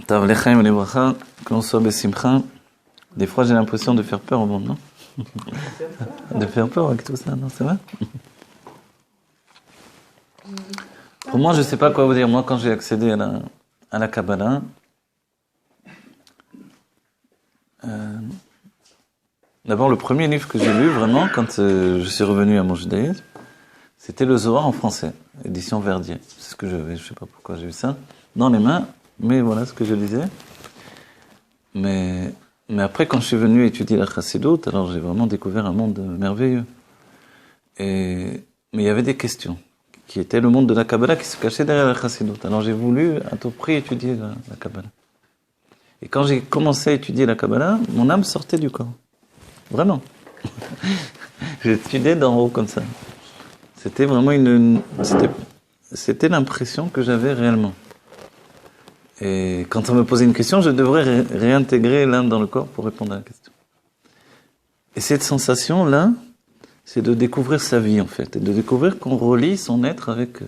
Tav lechaim lebracha, que l'on soit besimcha. Des fois, j'ai l'impression de faire peur au monde, non? De faire peur avec tout ça, non? C'est vrai? Pour moi, je sais pas quoi vous dire. Moi, quand j'ai accédé à la Kabbalah, d'abord, le premier livre que j'ai lu, vraiment, quand je suis revenu à mon judaïsme, c'était le Zohar en français, édition Verdier. C'est ce que j'avais, je sais pas pourquoi j'ai eu ça, dans les mains, mais voilà ce que je lisais. Mais après, quand je suis venu étudier la Chassidoute, alors j'ai vraiment découvert un monde merveilleux. Mais il y avait des questions, qui étaient le monde de la Kabbalah qui se cachait derrière la Chassidoute. Alors j'ai voulu à tout prix étudier la Kabbalah. Et quand j'ai commencé à étudier la Kabbalah, mon âme sortait du corps. Vraiment. J'étudiais d'en haut comme ça. C'était vraiment c'était l'impression que j'avais réellement. Et quand on me posait une question, je devrais réintégrer l'âme dans le corps pour répondre à la question. Et cette sensation-là, c'est de découvrir sa vie, en fait. Et de découvrir qu'on relie son être avec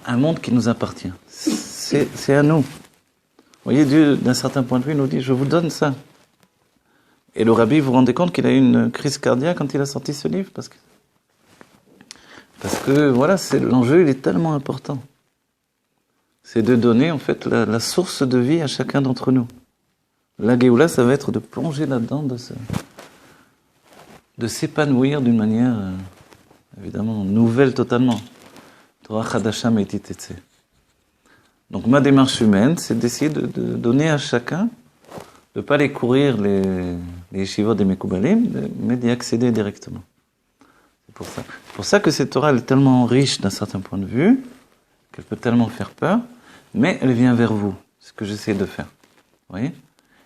un monde qui nous appartient. C'est à nous. Vous voyez, Dieu, d'un certain point de vue, nous dit, je vous donne ça. Et le rabbi, vous vous rendez compte qu'il a eu une crise cardiaque quand il a sorti ce livre? Parce que voilà, l'enjeu, il est tellement important. C'est de donner, en fait, la source de vie à chacun d'entre nous. La Géoula, ça va être de plonger là-dedans, de s'épanouir d'une manière, évidemment, nouvelle totalement. Torah Chadasha Meiti Tetze. Donc ma démarche humaine, c'est d'essayer de donner à chacun, de ne pas aller courir les yeshivot des Mekoubalim, mais d'y accéder directement. C'est pour ça que cette Torah elle est tellement riche d'un certain point de vue, qu'elle peut tellement faire peur, mais elle vient vers vous. C'est ce que j'essaie de faire. Vous voyez?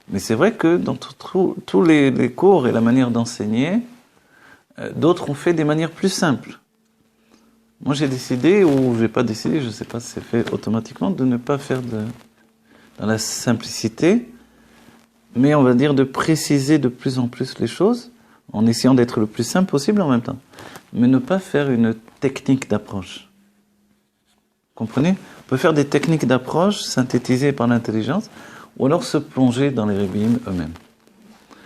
Mais c'est vrai que dans tous les cours et la manière d'enseigner, d'autres ont fait des manières plus simples. Moi, j'ai décidé, ou j'ai pas décidé, je sais pas si c'est fait automatiquement, de ne pas faire dans la simplicité, mais on va dire de préciser de plus en plus les choses, en essayant d'être le plus simple possible en même temps. Mais ne pas faire une technique d'approche. Comprenez? On peut faire des techniques d'approche synthétisées par l'intelligence, ou alors se plonger dans les rébim eux-mêmes.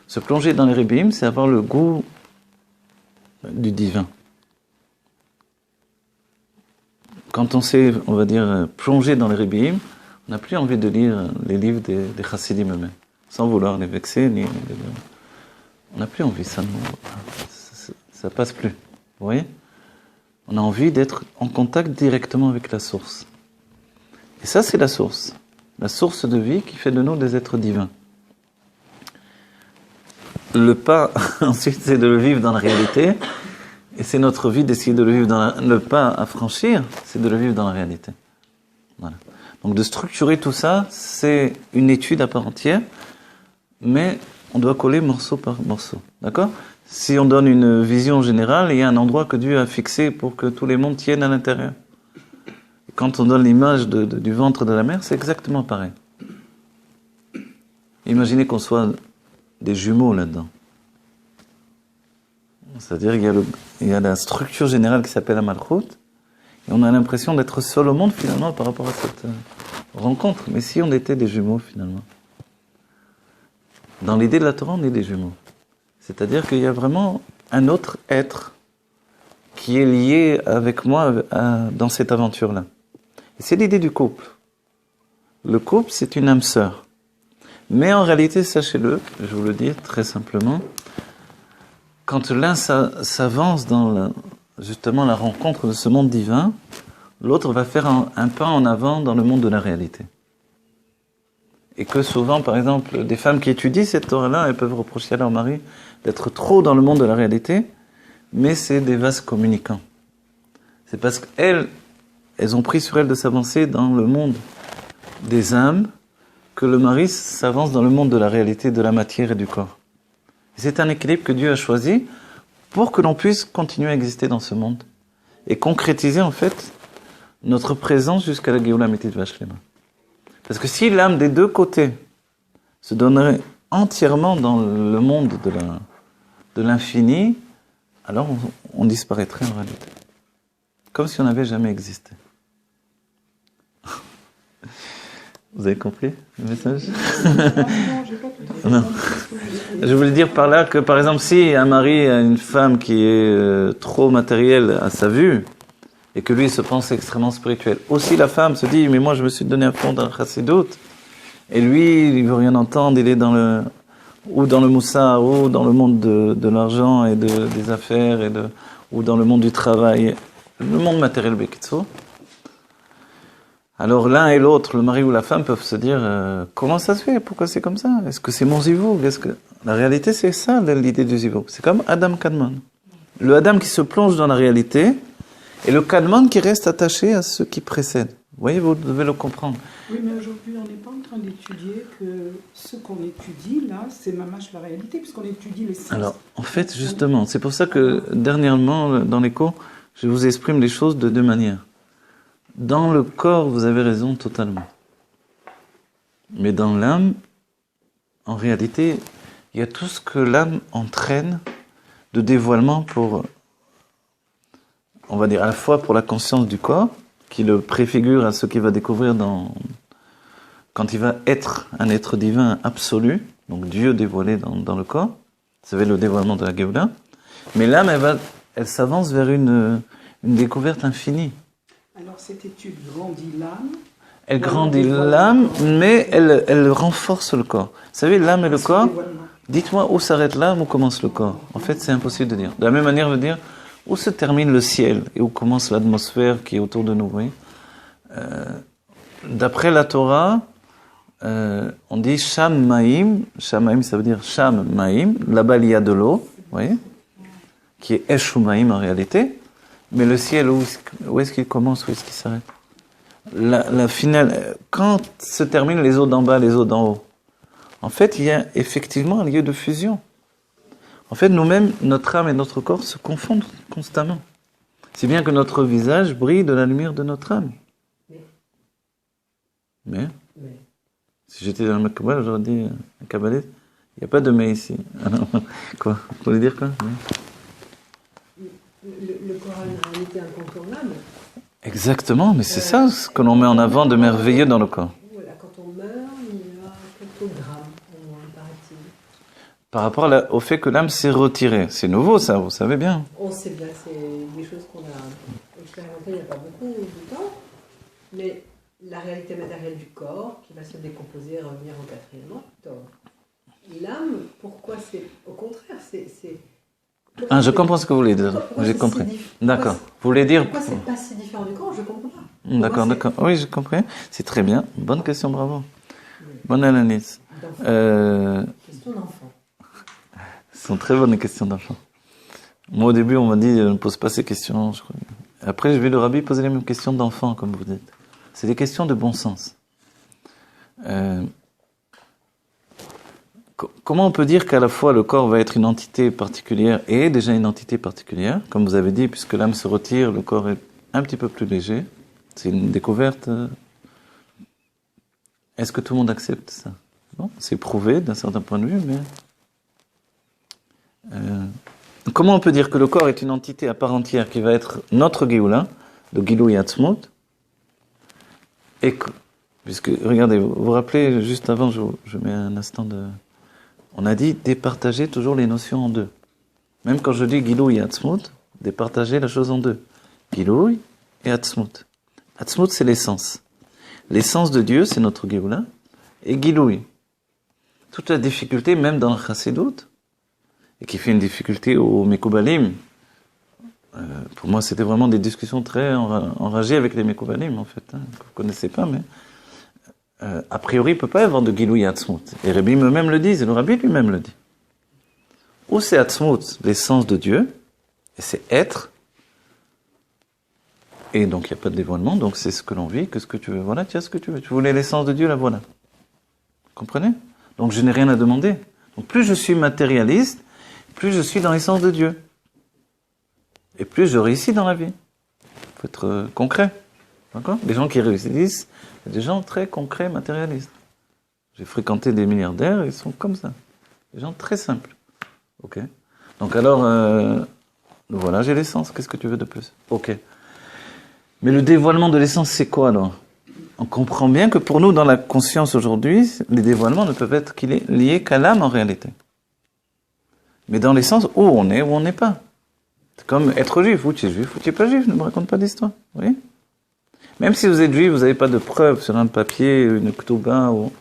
Se plonger dans les rébim, c'est avoir le goût du divin. Quand on s'est, on va dire, plongé dans les rébim, on n'a plus envie de lire les livres des chassidim eux-mêmes, sans vouloir les vexer, on n'a plus envie, ça passe plus. Vous voyez? On a envie d'être en contact directement avec la source. Et ça, c'est la source de vie qui fait de nous des êtres divins. Le pas, ensuite, c'est de le vivre dans la réalité, et c'est notre vie d'essayer de le vivre le pas à franchir, c'est de le vivre dans la réalité. Voilà. Donc de structurer tout ça, c'est une étude à part entière, mais on doit coller morceau par morceau. D'accord ? Si on donne une vision générale, il y a un endroit que Dieu a fixé pour que tous les mondes tiennent à l'intérieur. Et quand on donne l'image du ventre de la mer, c'est exactement pareil. Imaginez qu'on soit des jumeaux là-dedans. C'est-à-dire qu'il y a la structure générale qui s'appelle la Malchut, et on a l'impression d'être seul au monde finalement par rapport à cette rencontre. Mais si on était des jumeaux finalement. Dans l'idée de la Torah, on est des jumeaux. C'est-à-dire qu'il y a vraiment un autre être qui est lié avec moi dans cette aventure-là. Et c'est l'idée du couple. Le couple, c'est une âme sœur. Mais en réalité, sachez-le, je vous le dis très simplement, quand l'un s'avance dans justement la rencontre de ce monde divin, l'autre va faire un pas en avant dans le monde de la réalité. Et que souvent, par exemple, des femmes qui étudient cette Torah-là, elles peuvent reprocher à leur mari d'être trop dans le monde de la réalité, mais c'est des vases communicants. C'est parce qu'elles ont pris sur elles de s'avancer dans le monde des âmes, que le mari s'avance dans le monde de la réalité, de la matière et du corps. Et c'est un équilibre que Dieu a choisi pour que l'on puisse continuer à exister dans ce monde et concrétiser en fait notre présence jusqu'à la Géoula Amitית Vashlema. Parce que si l'âme des deux côtés se donnerait entièrement dans le monde de l'infini, alors on disparaîtrait en réalité. Comme si on n'avait jamais existé. Vous avez compris le message? Non. Je voulais dire par là que, par exemple, si un mari a une femme qui est trop matérielle à sa vue, et que lui se pense extrêmement spirituel, aussi la femme se dit, mais moi je me suis donné à fond dans le chassidut, et lui, il veut rien entendre, il est ou dans le moussard, ou dans le monde de l'argent et des affaires, ou dans le monde du travail, le monde matériel bekitso. Alors l'un et l'autre, le mari ou la femme, peuvent se dire comment ça se fait? Pourquoi c'est comme ça? Est-ce que c'est mon zivug? La réalité, c'est ça, l'idée du zivug. C'est comme Adam Kadmon. Le Adam qui se plonge dans la réalité et le Kadmon qui reste attaché à ce qui précède. Vous voyez, vous devez le comprendre. Oui, mais aujourd'hui, on n'est pas en train d'étudier que ce qu'on étudie, là, c'est mamache la réalité, puisqu'on étudie les sens. Alors, en fait, justement, c'est pour ça que, dernièrement, dans les cours, je vous exprime les choses de deux manières. Dans le corps, vous avez raison totalement. Mais dans l'âme, en réalité, il y a tout ce que l'âme entraîne de dévoilement pour, on va dire, à la fois pour la conscience du corps, qui le préfigure à ce qu'il va découvrir quand il va être un être divin absolu, donc Dieu dévoilé dans le corps. Vous savez, le dévoilement de la Géoula. Mais l'âme, elle s'avance vers une découverte infinie. Alors cette étude grandit l'âme. Elle grandit l'âme, mais elle renforce le corps. Vous savez, l'âme et le corps, dites-moi où s'arrête l'âme, où commence le corps. En fait, c'est impossible de dire. De la même manière, je veux dire, où se termine le ciel et où commence l'atmosphère qui est autour de nous. Vous voyez, d'après la Torah, on dit Sham Maïm. Sham Maïm, ça veut dire Sham Maïm. Là-bas, il y a de l'eau, vous voyez, qui est Eshu Maïm en réalité. Mais le ciel, où est-ce qu'il commence, où est-ce qu'il s'arrête? La finale, quand se terminent les eaux d'en bas, les eaux d'en haut, en fait, il y a effectivement un lieu de fusion. En fait, nous-mêmes, notre âme et notre corps se confondent constamment. Si bien que notre visage brille de la lumière de notre âme. Mais si j'étais dans le Kabbalah, j'aurais dit, un kabbaliste, il n'y a pas de mais ici. Alors, quoi? Vous voulez dire quoi? Le corps a une réalité incontournable. Exactement, mais c'est ça ce que l'on met en avant de merveilleux dans le corps. Voilà, quand on meurt, il y a quelques grammes, au moins, paraît-il. Par rapport au fait que l'âme s'est retirée. C'est nouveau ça, vous savez bien. On sait bien, c'est des choses qu'on a expérimentées il n'y a pas beaucoup de temps, mais la réalité matérielle du corps, qui va se décomposer et revenir au quatrième octobre. L'âme, pourquoi c'est... Au contraire, c'est je comprends ce que vous voulez dire. J'ai compris. D'accord. Vous voulez dire... Pourquoi c'est pas si différent du corps? Je comprends pas. D'accord, moi, d'accord. Oui, j'ai compris. C'est très bien. Bonne question, bravo. Bonne analyse. Question d'enfant. Ce sont très bonnes questions d'enfants. Moi, au début, on m'a dit, ne pose pas ces questions. Je crois. Après, je vais le rabbi poser les mêmes questions d'enfants, comme vous dites. C'est des questions de bon sens. Comment on peut dire qu'à la fois le corps va être une entité particulière et déjà une entité particulière? Comme vous avez dit, puisque l'âme se retire, le corps est un petit peu plus léger. C'est une découverte. Est-ce que tout le monde accepte ça? Bon, c'est prouvé d'un certain point de vue, mais... comment on peut dire que le corps est une entité à part entière qui va être notre Géoula, le Gilou Yatzmut, et que, puisque, regardez, vous vous rappelez, juste avant, je mets un instant de... On a dit départager toujours les notions en deux. Même quand je dis Gilou Yatzmut, départager la chose en deux. Gilou et Atzmut. Atzmut, c'est l'essence. L'essence de Dieu, c'est notre Géoula, et Gilou. Toute la difficulté, même dans le Chassidut, et qui fait une difficulté au Mekoubalim. Pour moi, c'était vraiment des discussions très enragées avec les Mekoubalim, en fait, hein, que vous ne connaissez pas, mais a priori, il ne peut pas y avoir de Gilou et Atzmut. Et Rabbi eux-mêmes le disent, et le Rabbi lui-même le dit. Ou c'est Atzmut, l'essence de Dieu, et c'est être, et donc il n'y a pas de dévoilement, donc c'est ce que l'on vit, que ce que tu veux, voilà, tu as ce que tu veux. Tu voulais l'essence de Dieu, la voilà. Vous comprenez? Donc je n'ai rien à demander. Donc plus je suis matérialiste, plus je suis dans l'essence de Dieu. Et plus je réussis dans la vie. Il faut être concret. D'accord? Les gens qui réussissent, c'est des gens très concrets, matérialistes. J'ai fréquenté des milliardaires, ils sont comme ça. Des gens très simples. Ok? Donc alors, voilà, j'ai l'essence. Qu'est-ce que tu veux de plus? Ok. Mais le dévoilement de l'essence, c'est quoi alors? On comprend bien que pour nous, dans la conscience aujourd'hui, les dévoilements ne peuvent être liés qu'à l'âme en réalité. Mais dans l'essence, où on est, où on n'est pas. C'est comme être juif, ou tu es juif, ou tu n'es pas juif, ne me raconte pas d'histoire. Vous voyez? Même si vous êtes juif, vous n'avez pas de preuve sur un papier, une ketouba, ou...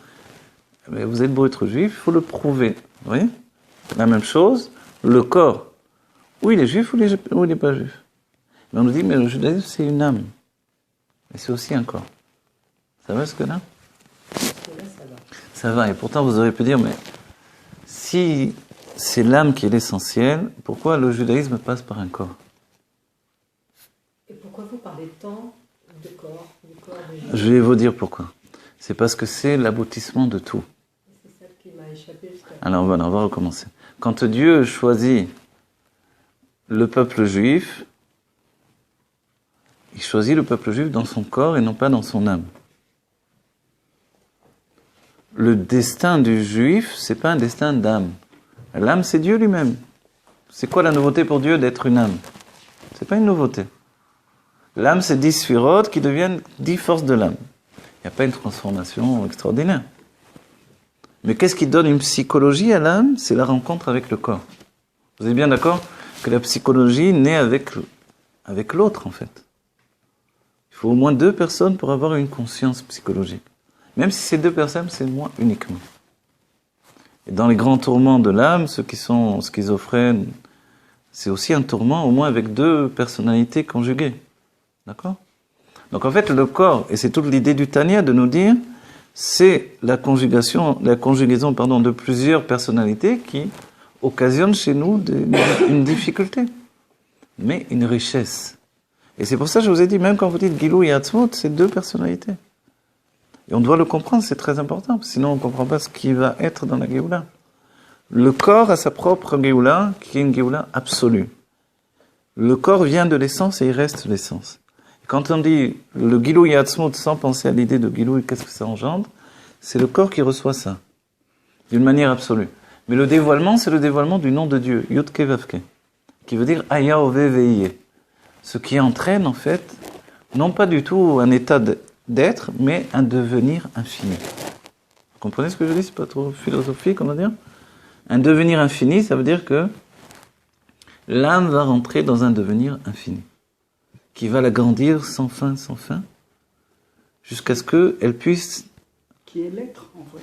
mais vous êtes beau être juif, il faut le prouver. Vous voyez? La même chose, le corps. Ou il est juif, ou il n'est pas juif. Mais on nous dit, mais le judaïsme, c'est une âme. Mais c'est aussi un corps. Ça va ce que là? Ça va. Et pourtant, vous auriez pu dire, mais si c'est l'âme qui est l'essentiel, pourquoi le judaïsme passe par un corps? Et pourquoi vous parlez tant de corps, du corps de Jésus? Je vais vous dire pourquoi. C'est parce que c'est l'aboutissement de tout. C'est ça qui m'a échappé jusqu'à... Alors voilà, on va recommencer. Quand Dieu choisit le peuple juif, il choisit le peuple juif dans son corps et non pas dans son âme. Le destin du juif, c'est pas un destin d'âme. L'âme, c'est Dieu lui-même. C'est quoi la nouveauté pour Dieu d'être une âme? C'est pas une nouveauté. L'âme, c'est 10 sphirotes qui deviennent 10 forces de l'âme. Il n'y a pas une transformation extraordinaire. Mais qu'est-ce qui donne une psychologie à l'âme? C'est la rencontre avec le corps. Vous êtes bien d'accord que la psychologie naît avec l'autre, en fait. Il faut au moins 2 personnes pour avoir une conscience psychologique. Même si c'est 2 personnes, c'est moi uniquement. Et dans les grands tourments de l'âme, ceux qui sont schizophrènes, c'est aussi un tourment au moins avec 2 personnalités conjuguées. D'accord? Donc en fait, le corps, et c'est toute l'idée du Tanya de nous dire, c'est la conjugaison de plusieurs personnalités qui occasionnent chez nous une difficulté, mais une richesse. Et c'est pour ça que je vous ai dit, même quand vous dites Gilou et Atzmut, c'est 2 personnalités. Et on doit le comprendre, c'est très important, sinon on ne comprend pas ce qui va être dans la Géoula. Le corps a sa propre Géoula, qui est une Géoula absolue. Le corps vient de l'essence et il reste l'essence. Quand on dit le Gilou et Atzmut sans penser à l'idée de Gilou et qu'est-ce que ça engendre, c'est le corps qui reçoit ça, d'une manière absolue. Mais le dévoilement, c'est le dévoilement du nom de Dieu, Yudke Vavke, qui veut dire Aya Ove Veiye. Ce qui entraîne en fait, non pas du tout un état d'être, mais un devenir infini. Vous comprenez ce que je dis? C'est pas trop philosophique, on va dire. Un devenir infini, ça veut dire que l'âme va rentrer dans un devenir infini, qui va l'agrandir sans fin, jusqu'à ce qu'elle puisse... Qui est l'être, en vrai.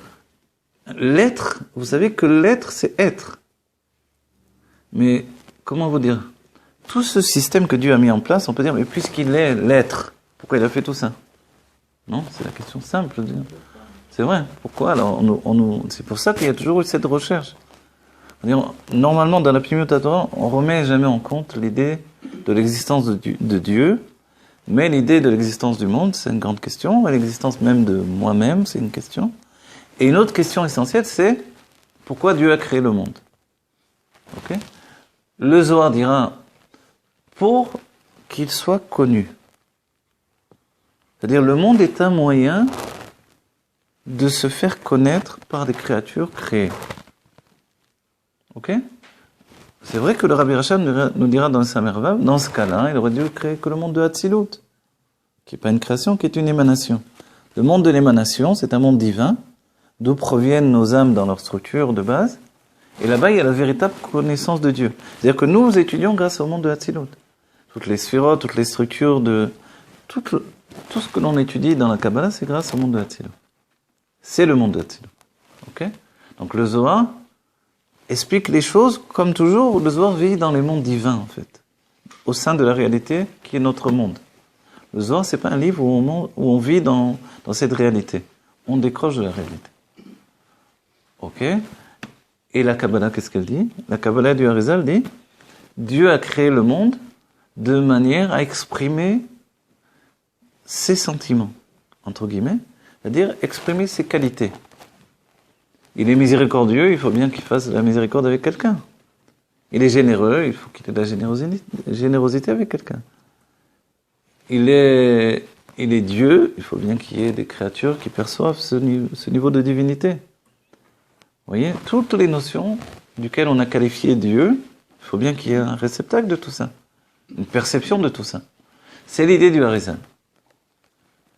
L'être, vous savez que l'être, c'est être. Mais, comment vous dire? Tout ce système que Dieu a mis en place, on peut dire, mais puisqu'il est l'être, Pourquoi il a fait tout ça? Non, c'est la question simple. C'est vrai. Pourquoi? Alors, c'est pour ça qu'il y a toujours eu cette recherche. Normalement, dans la Pnimiut HaTorah, on remet jamais en compte l'idée de l'existence de Dieu, mais l'idée de l'existence du monde, c'est une grande question, et l'existence même de moi-même, c'est une question. Et une autre question essentielle, c'est pourquoi Dieu a créé le monde? Ok? Le Zohar dira pour qu'il soit connu. C'est-à-dire, le monde est un moyen de se faire connaître par des créatures créées. Ok? C'est vrai que le Rabbi Rachab nous dira dans le Samer Vav, dans ce cas-là, il aurait dû créer que le monde de Hatzilut, qui n'est pas une création, qui est une émanation. Le monde de l'émanation, c'est un monde divin, d'où proviennent nos âmes dans leur structure de base, et là-bas, il y a la véritable connaissance de Dieu. C'est-à-dire que nous étudions grâce au monde de Hatzilut. Toutes les sphirotes, toutes les structures de... Tout ce que l'on étudie dans la Kabbalah, c'est grâce au monde de Hatzilut. C'est le monde de Hatzilut. Ok? Donc le Zohar explique les choses, comme toujours, le Zohar vit dans les mondes divins, en fait, au sein de la réalité qui est notre monde. Le Zohar, c'est pas un livre où on vit dans cette réalité. On décroche de la réalité. Ok? Et la Kabbalah, qu'est-ce qu'elle dit? La Kabbalah du Harizal dit Dieu a créé le monde de manière à exprimer ses sentiments, entre guillemets, c'est-à-dire exprimer ses qualités. Il est miséricordieux, il faut bien qu'il fasse de la miséricorde avec quelqu'un. Il est généreux, il faut qu'il ait de la générosité avec quelqu'un. Il est Dieu, il faut bien qu'il y ait des créatures qui perçoivent ce niveau de divinité. Vous voyez, toutes les notions duquel on a qualifié Dieu, il faut bien qu'il y ait un réceptacle de tout ça, une perception de tout ça. C'est l'idée du Harizal.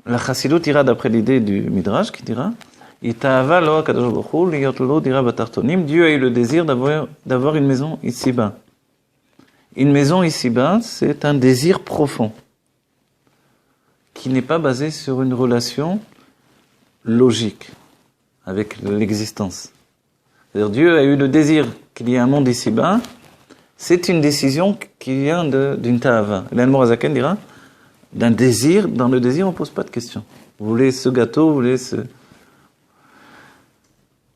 La Chassidut ira d'après l'idée du Midrash qui dira Dieu a eu le désir d'avoir une maison ici-bas. Une maison ici-bas, c'est un désir profond qui n'est pas basé sur une relation logique avec l'existence. C'est-à-dire Dieu a eu le désir qu'il y ait un monde ici-bas, c'est une décision qui vient d'une ta'ava. L'Anne Azaken dira d'un désir, dans le désir on ne pose pas de questions. Vous voulez ce gâteau, vous voulez ce...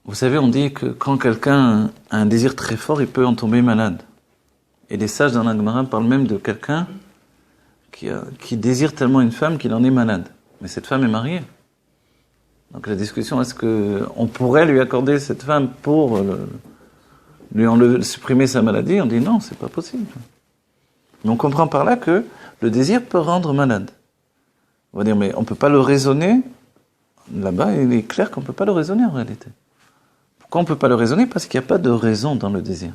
Vous savez, on dit que quand quelqu'un a un désir très fort, il peut en tomber malade. Et les sages dans la Gemara parlent même de quelqu'un qui désire tellement une femme qu'il en est malade. Mais cette femme est mariée. Donc la discussion, est-ce qu'on pourrait lui accorder cette femme pour lui supprimer sa maladie? On dit non, c'est pas possible. Mais on comprend par là que le désir peut rendre malade. On va dire, mais on peut pas le raisonner. Là-bas, il est clair qu'on peut pas le raisonner en réalité. Pourquoi on peut pas le raisonner? Parce qu'il n'y a pas de raison dans le désir.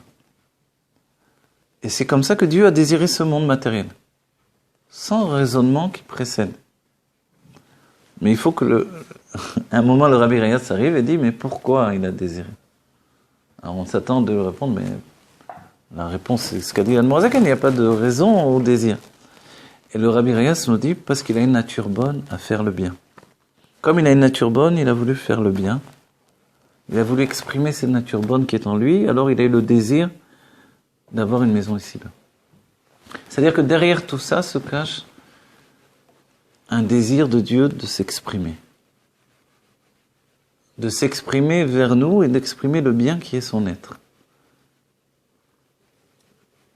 Et c'est comme ça que Dieu a désiré ce monde matériel. Sans raisonnement qui précède. Mais il faut que à un moment, le Rabbi Rayatz arrive et dit, mais pourquoi il a désiré? Alors on s'attend de répondre, mais la réponse, c'est ce qu'a dit Admor Zaken, il n'y a pas de raison au désir. Et le Rabbi Rayatz nous dit, parce qu'il a une nature bonne à faire le bien. Comme il a une nature bonne, il a voulu faire le bien. Il a voulu exprimer cette nature bonne qui est en lui, alors il a eu le désir d'avoir une maison ici-bas. C'est-à-dire que derrière tout ça se cache un désir de Dieu de s'exprimer. De s'exprimer vers nous et d'exprimer le bien qui est son être.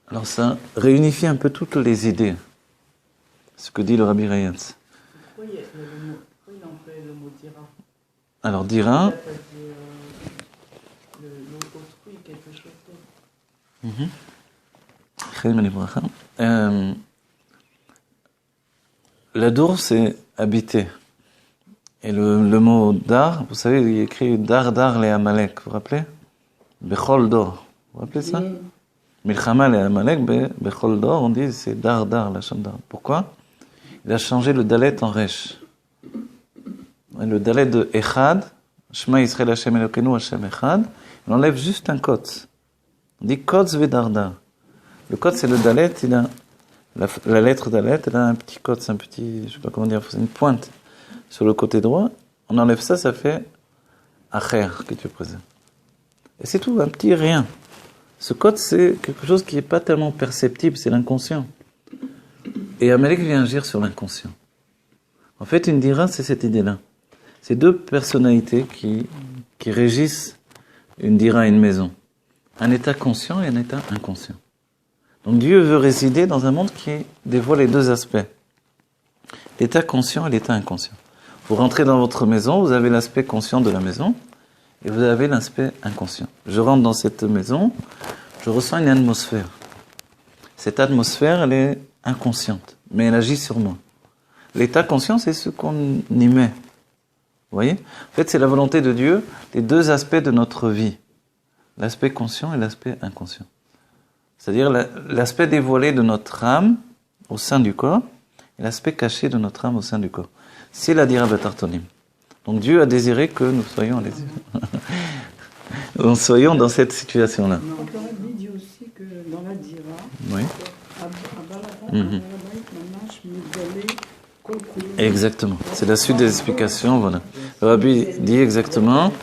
Alors ça réunifie un peu toutes les idées, ce que dit le Rabbi Rayatz. Pourquoi il emploie le mot dira? Alors dira... L'autrui, quelque chose d'autre. La dour, c'est habiter. Et le mot dar, vous savez, il y a écrit dar les Amalek, vous vous rappelez? Bechol dor. Vous vous rappelez ça? Milchama les Amalek, bechol dor, on dit c'est dar, la chambre dar. Pourquoi? Il a changé le dalet en resh. Le dalet de Echad, Shema Yisrael Hashem Elokeinu Hashem Echad, il enlève juste un kotz. On dit kotz vedardar. Le kotz, c'est le dalet, il a la lettre dalet, elle a un petit kotz, un petit, je sais pas comment dire, c'est une pointe sur le côté droit. On enlève ça, ça fait acher que tu présentes. Et c'est tout, un petit rien. Ce kotz, c'est quelque chose qui est pas tellement perceptible, c'est l'inconscient. Et Amalek vient agir sur l'inconscient. En fait, une dira, c'est cette idée-là. C'est deux personnalités qui régissent une dira, une maison. Un état conscient et un état inconscient. Donc Dieu veut résider dans un monde qui dévoile les deux aspects. L'état conscient et l'état inconscient. Vous rentrez dans votre maison, vous avez l'aspect conscient de la maison et vous avez l'aspect inconscient. Je rentre dans cette maison, je ressens une atmosphère. Cette atmosphère, elle est inconsciente, mais elle agit sur moi. L'état conscient, c'est ce qu'on y met. Vous voyez ? En fait, c'est la volonté de Dieu, les deux aspects de notre vie. L'aspect conscient et l'aspect inconscient. C'est-à-dire l'aspect dévoilé de notre âme au sein du corps et l'aspect caché de notre âme au sein du corps. C'est la dira betartonim. Donc Dieu a désiré que nous soyons nous soyons dans cette situation-là. On aurait dit aussi que dans la dira, Oui. Mhm. Exactement. C'est la suite des explications. Voilà. Le Rabbi dit exactement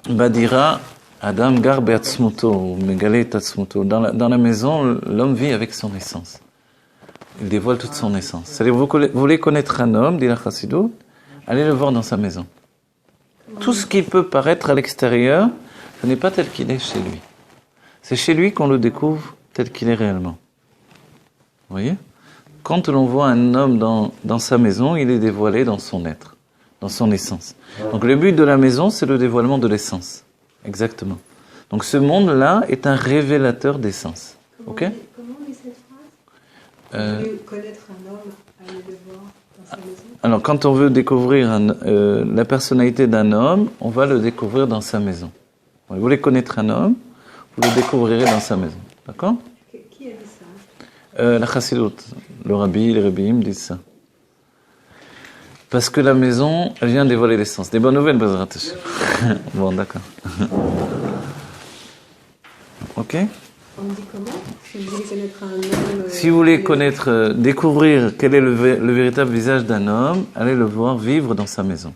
Badira Adam gar be'atzmuto ou megale tatzmuto. Dans la maison, l'homme vit avec son essence. Il dévoile toute son essence. C'est-à-dire, vous voulez connaître un homme, dit la Chassidut, allez le voir dans sa maison. Tout ce qui peut paraître à l'extérieur, ce n'est pas tel qu'il est chez lui. C'est chez lui qu'on le découvre tel qu'il est réellement. Vous voyez ? Quand l'on voit un homme dans sa maison, il est dévoilé dans son être, dans son essence. Donc le but de la maison, c'est le dévoilement de l'essence. Exactement. Donc ce monde-là est un révélateur d'essence. Ok ? Comment on lit cette phrase ? Vous voulez connaître un homme, allez le voir dans sa maison ? Alors quand on veut découvrir la personnalité d'un homme, on va le découvrir dans sa maison. Vous voulez connaître un homme, vous le découvrirez dans sa maison. D'accord ? Qui a dit ça ? La Chassidut, le Rabbi, les Rabbim disent ça. Parce que la maison, elle vient dévoiler l'essence. Des bonnes nouvelles, Bezrat Hashem. Bon, d'accord. Ok ? On dit comment ? Si vous voulez connaître un homme... Si vous voulez connaître, découvrir quel est le véritable visage d'un homme, allez le voir vivre dans sa maison.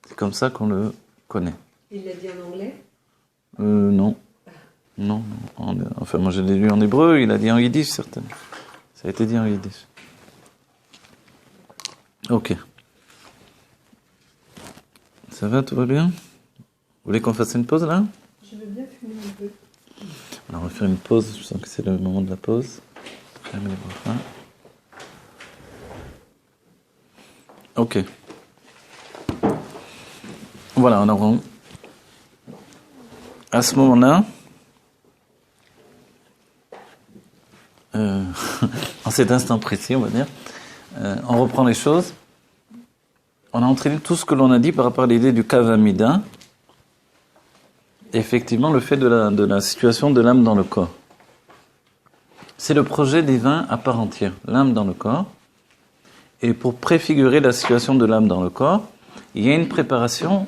C'est comme ça qu'on le connaît. Il l'a dit en anglais ? Non. Non. Enfin, moi je l'ai lu en hébreu, il a dit en yiddish, certainement. Ça a été dit en yiddish. Ok. Ça va, tout va bien ? Vous voulez qu'on fasse une pause là ? Je veux bien fumer un peu. Alors on va faire une pause, je sens que c'est le moment de la pause. Ok. Voilà, alors à ce moment-là, en cet instant précis, on va dire, on reprend les choses. On a entraîné tout ce que l'on a dit par rapport à l'idée du Kavamida. Effectivement, le fait de la situation de l'âme dans le corps. C'est le projet divin à part entière, l'âme dans le corps. Et pour préfigurer la situation de l'âme dans le corps, il y a une préparation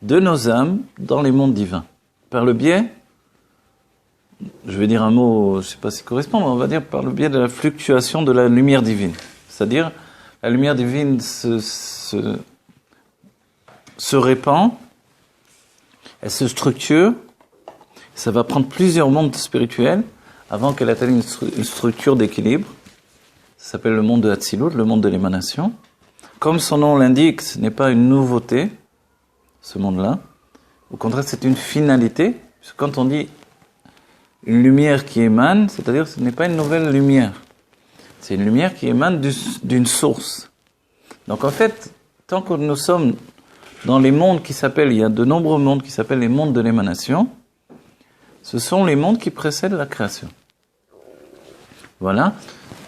de nos âmes dans les mondes divins. Par le biais, je vais dire un mot, je ne sais pas s'il correspond, mais on va dire par le biais de la fluctuation de la lumière divine. C'est-à-dire, la lumière divine se répand, elle se structure, ça va prendre plusieurs mondes spirituels avant qu'elle atteigne une structure d'équilibre. Ça s'appelle le monde de Hatzilut, le monde de l'émanation. Comme son nom l'indique, ce n'est pas une nouveauté, ce monde-là. Au contraire, c'est une finalité. Parce que quand on dit une lumière qui émane, c'est-à-dire que ce n'est pas une nouvelle lumière. C'est une lumière qui émane d'une source. Donc en fait, tant que nous sommes dans les mondes qui s'appellent, il y a de nombreux mondes qui s'appellent les mondes de l'émanation, ce sont les mondes qui précèdent la création. Voilà.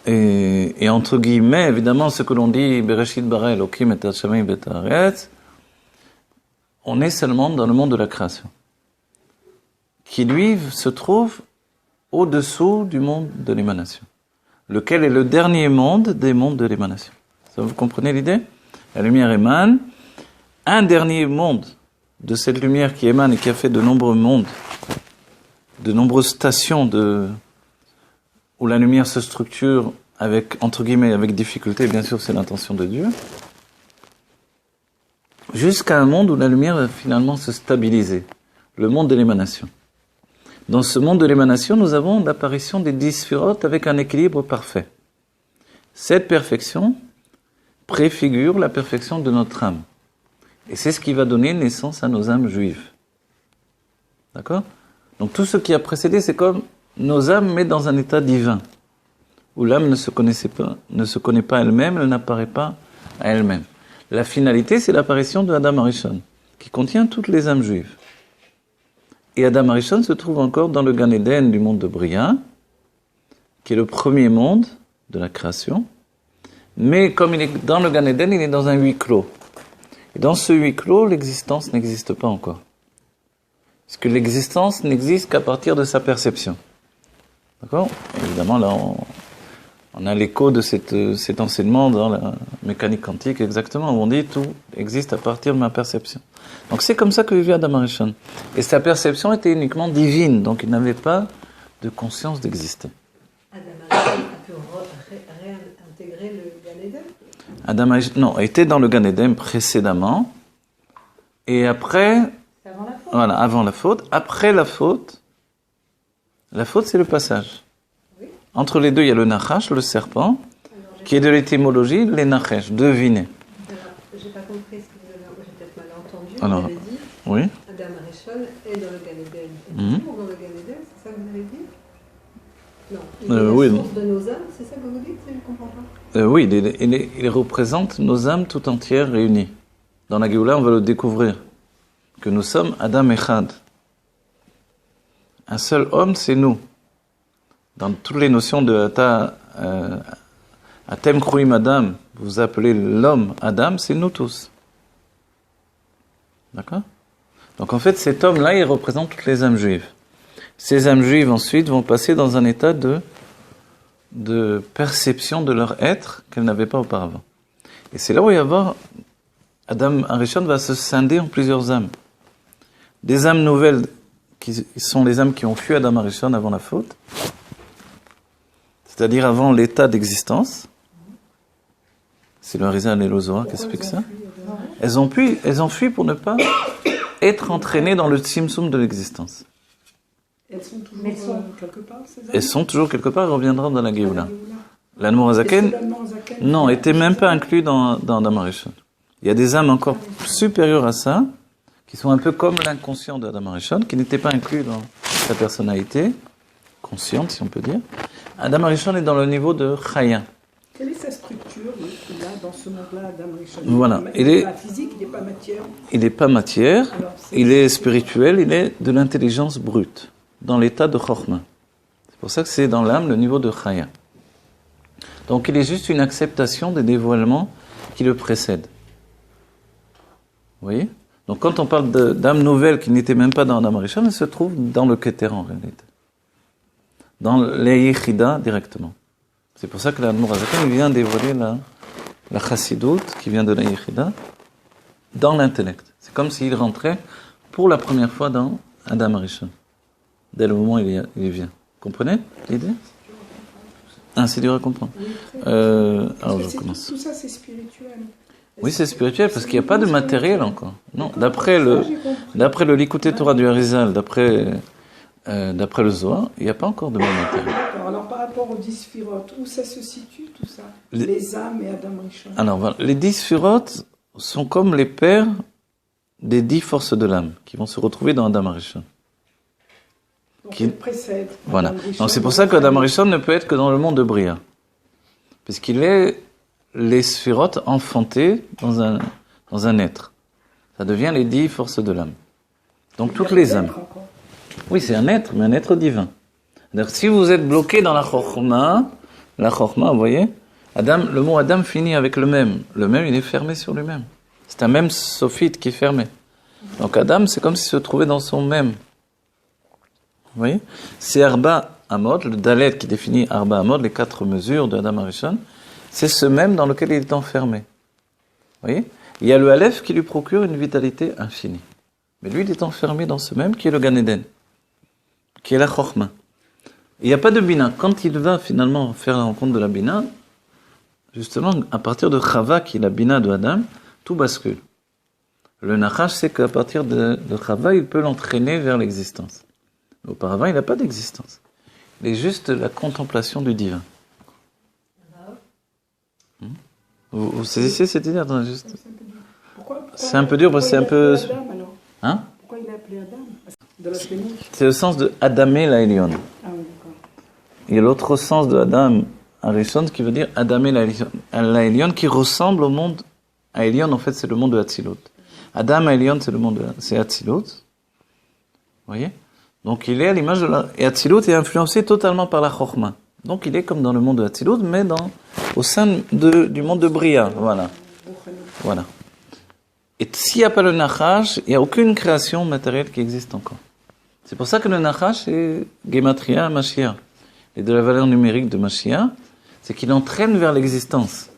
Et entre guillemets, évidemment, ce que l'on dit, Bereshit bara Elokim et Hashamayim et Haaretz, on est seulement dans le monde de la création, qui lui se trouve au-dessous du monde de l'émanation, lequel est le dernier monde des mondes de l'émanation. Ça, vous comprenez l'idée ? La lumière émane. Un dernier monde de cette lumière qui émane et qui a fait de nombreux mondes, de nombreuses stations où la lumière se structure avec, entre guillemets, avec difficulté, bien sûr c'est l'intention de Dieu, jusqu'à un monde où la lumière va finalement se stabiliser, le monde de l'émanation. Dans ce monde de l'émanation, nous avons l'apparition des 10 sphirotes avec un équilibre parfait. Cette perfection préfigure la perfection de notre âme. Et c'est ce qui va donner naissance à nos âmes juives. D'accord? Donc tout ce qui a précédé, c'est comme nos âmes, mais dans un état divin, où l'âme ne se connaît pas elle-même, elle n'apparaît pas à elle-même. La finalité, c'est l'apparition de Adam Arishon, qui contient toutes les âmes juives. Et Adam Arishon se trouve encore dans le Gan Eden du monde de Bria, qui est le premier monde de la création. Mais comme il est dans le Gan Eden, il est dans un huis clos. Et dans ce huis clos, l'existence n'existe pas encore. Parce que l'existence n'existe qu'à partir de sa perception. D'accord? Évidemment, là, on a l'écho de cet enseignement dans la mécanique quantique, exactement, où on dit tout existe à partir de ma perception. Donc c'est comme ça que vivait Adam Arishon. Et sa perception était uniquement divine, donc il n'avait pas de conscience d'exister. Adam Arishon a pu réintégrer le Gan Eden? Adam Arishon, non, était dans le Gan Eden précédemment, et après, C'est avant la faute? voilà, avant la faute. Après la faute c'est le passage. Oui. Entre les deux, il y a le Nachash, le serpent, qui est de l'étymologie, les Nachesh, deviner. Alors, j'ai pas compris ce que vous avez... J'ai peut-être mal entendu. Alors, vous avez dit oui. Adam Arishon est dans le Gan Eden. Est Mhm. toujours dans le Gan Eden, c'est ça que vous avez dit? Non. Il est la Oui. source de nos âmes, c'est ça que vous dites? Je ne comprends pas. Oui, il représente nos âmes tout entières réunies. Dans la Géoula, on va le découvrir, que nous sommes Adam Echad. Un seul homme, c'est nous. Dans toutes les notions de Atem Kruim Adam, vous appelez l'homme Adam, c'est nous tous. D'accord? Donc en fait, cet homme-là, il représente toutes les âmes juives. Ces âmes juives, ensuite, vont passer dans un état de perception de leur être qu'elles n'avaient pas auparavant. Et c'est là où il va y avoir... Adam Arishon va se scinder en plusieurs âmes. Des âmes nouvelles, qui sont les âmes qui ont fui Adam Arishon avant la faute, c'est-à-dire avant l'état d'existence. C'est le Harizal et le Zohar qui explique ça. Elles ont fui pour ne pas être entraînées dans le tzimtzum de l'existence. Elles sont toujours Mais sont- quelque part, ces âmes? Elles sont toujours quelque part, elles reviendront dans la Géoula. Géoula. L'Admor Hazaken, Et seulement Zaken, non, était même pas inclus dans Adam Arishon. Il y a des âmes encore supérieures à ça, qui sont un peu comme l'inconscient de Adam Arishon, qui n'était pas inclus dans sa personnalité, consciente si on peut dire. Adam Arishon est dans le niveau de Chaya. Quelle est sa structure, lui, qu'il a dans ce monde-là, Adam Rishon? Voilà. Il Il n'est est- pas physique, il n'est pas matière. Il n'est pas matière, Alors, c'est- il est spirituel, il est de l'intelligence brute, dans l'état de Chokhmah. C'est pour ça que c'est dans l'âme le niveau de Chaya. Donc il est juste une acceptation des dévoilements qui le précèdent. Vous voyez? Donc quand on parle d'âme nouvelle qui n'était même pas dans Adam Arishon, elle se trouve dans le Keter en réalité. Dans l'Eyechida directement. C'est pour ça que l'Admor Hazaken vient dévoiler la Chassidout, qui vient de l'Eyechida, dans l'intellect. C'est comme s'il rentrait pour la première fois dans Adam Arishon. Dès le moment où il y vient. Comprenez l'idée? Ah, c'est dur à comprendre. Oui, très- Alors Parce que je c'est commence. tout ça, c'est spirituel. Oui, c'est spirituel parce qu'il n'y a pas de matériel encore. Non, d'après Ça, le j'ai compris. Likutei Torah du Harizal, d'après le Zohar, il n'y a pas encore de matériel. Alors, par rapport aux 10 sphirotes, où ça se situe tout ça? Les- Les âmes et Adam Rishon. Alors, voilà, les 10 sphirotes sont comme les pères des 10 forces de l'âme qui vont se retrouver dans Adam Arishon. Donc, qui- elle précède. Voilà. Adam Rishon. Donc c'est pour ça qu'Adam Arishon ne peut être que dans le monde de Bria. Puisqu'il est les sphirotes enfantées dans un être. Ça devient les 10 forces de l'âme. Donc toutes les âmes. Encore. Oui, c'est un être, mais un être divin. C'est-à-dire, si vous êtes bloqué dans la Chokhmah, vous voyez, le mot Adam finit avec le même. Le même, il est fermé sur lui-même. C'est un même sophite qui est fermé. Donc Adam, c'est comme s'il se trouvait dans son même. Vous voyez? C'est Arba Amod, le Dalet qui définit Arba Amod, les 4 mesures de Adam Arishon, c'est ce même dans lequel il est enfermé. Vous voyez? Il y a le Aleph qui lui procure une vitalité infinie. Mais lui, il est enfermé dans ce même qui est le Gan Eden, qui est la Chokhmah. Il n'y a pas de Bina. Quand il va finalement faire la rencontre de la Bina, justement, à partir de Chava, qui est la Bina de Adam, tout bascule. Le Nachash sait qu'à partir de Chava, il peut l'entraîner vers l'existence. Mais auparavant, il n'a pas d'existence. Il est juste la contemplation du divin. Vous saisissez cette idée? Attendez, juste. Pourquoi C'est un peu dur parce que c'est un peu... Adam, alors Hein? Pourquoi il a appelé Adam? De la Shlémout. C'est le sens de Adamé Laelion. Ah oui, d'accord. Il y a l'autre sens de Adam Arishon qui veut dire Adamé Laelion qui ressemble au monde. Aelion, en fait, c'est le monde de Hatzilut. Adam Aelion, c'est le monde de... c'est Hatzilut. Vous voyez? Donc il est à l'image de la... Et Hatzilut est influencé totalement par la Chokhmah. Donc il est comme dans le monde de Hatzilut, mais au sein du monde de Bria. Voilà. Voilà. Et s'il n'y a pas le Nachash, il n'y a aucune création matérielle qui existe encore. C'est pour ça que le Nachash est Gematria Mashiach. Et de la valeur numérique de Mashiach, c'est qu'il entraîne vers l'existence.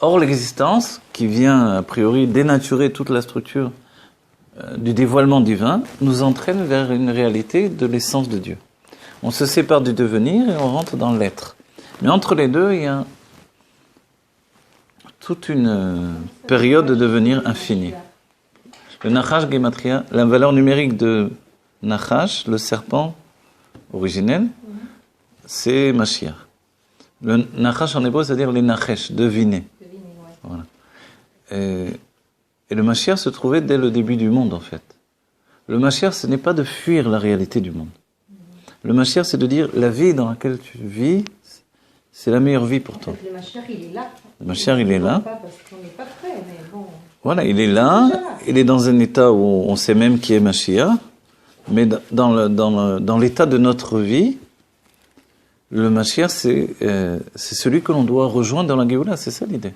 Or, l'existence, qui vient a priori dénaturer toute la structure du dévoilement divin, nous entraîne vers une réalité de l'essence de Dieu. On se sépare du devenir et on rentre dans l'être. Mais entre les deux, il y a toute une période de devenir infini. Le Nachash Gematria, la valeur numérique de Nachash, le serpent originel, c'est Mashiach. Le Nachash en hébreu, c'est-à-dire les Nachesh, deviner. Voilà. Et le Mashiach se trouvait dès le début du monde, en fait. Le Mashiach, ce n'est pas de fuir la réalité du monde. Le Mashiach, c'est de dire, la vie dans laquelle tu vis, c'est la meilleure vie pour toi. Le Mashiach, il est là. Le Mashiach, il est là. Pas parce qu'on n'est pas prêt, mais bon. Voilà, il est là. Il est dans un état où on sait même qui est Mashiach. Mais dans l'état de notre vie, le Mashiach, c'est celui que l'on doit rejoindre dans la Géoula. C'est ça l'idée.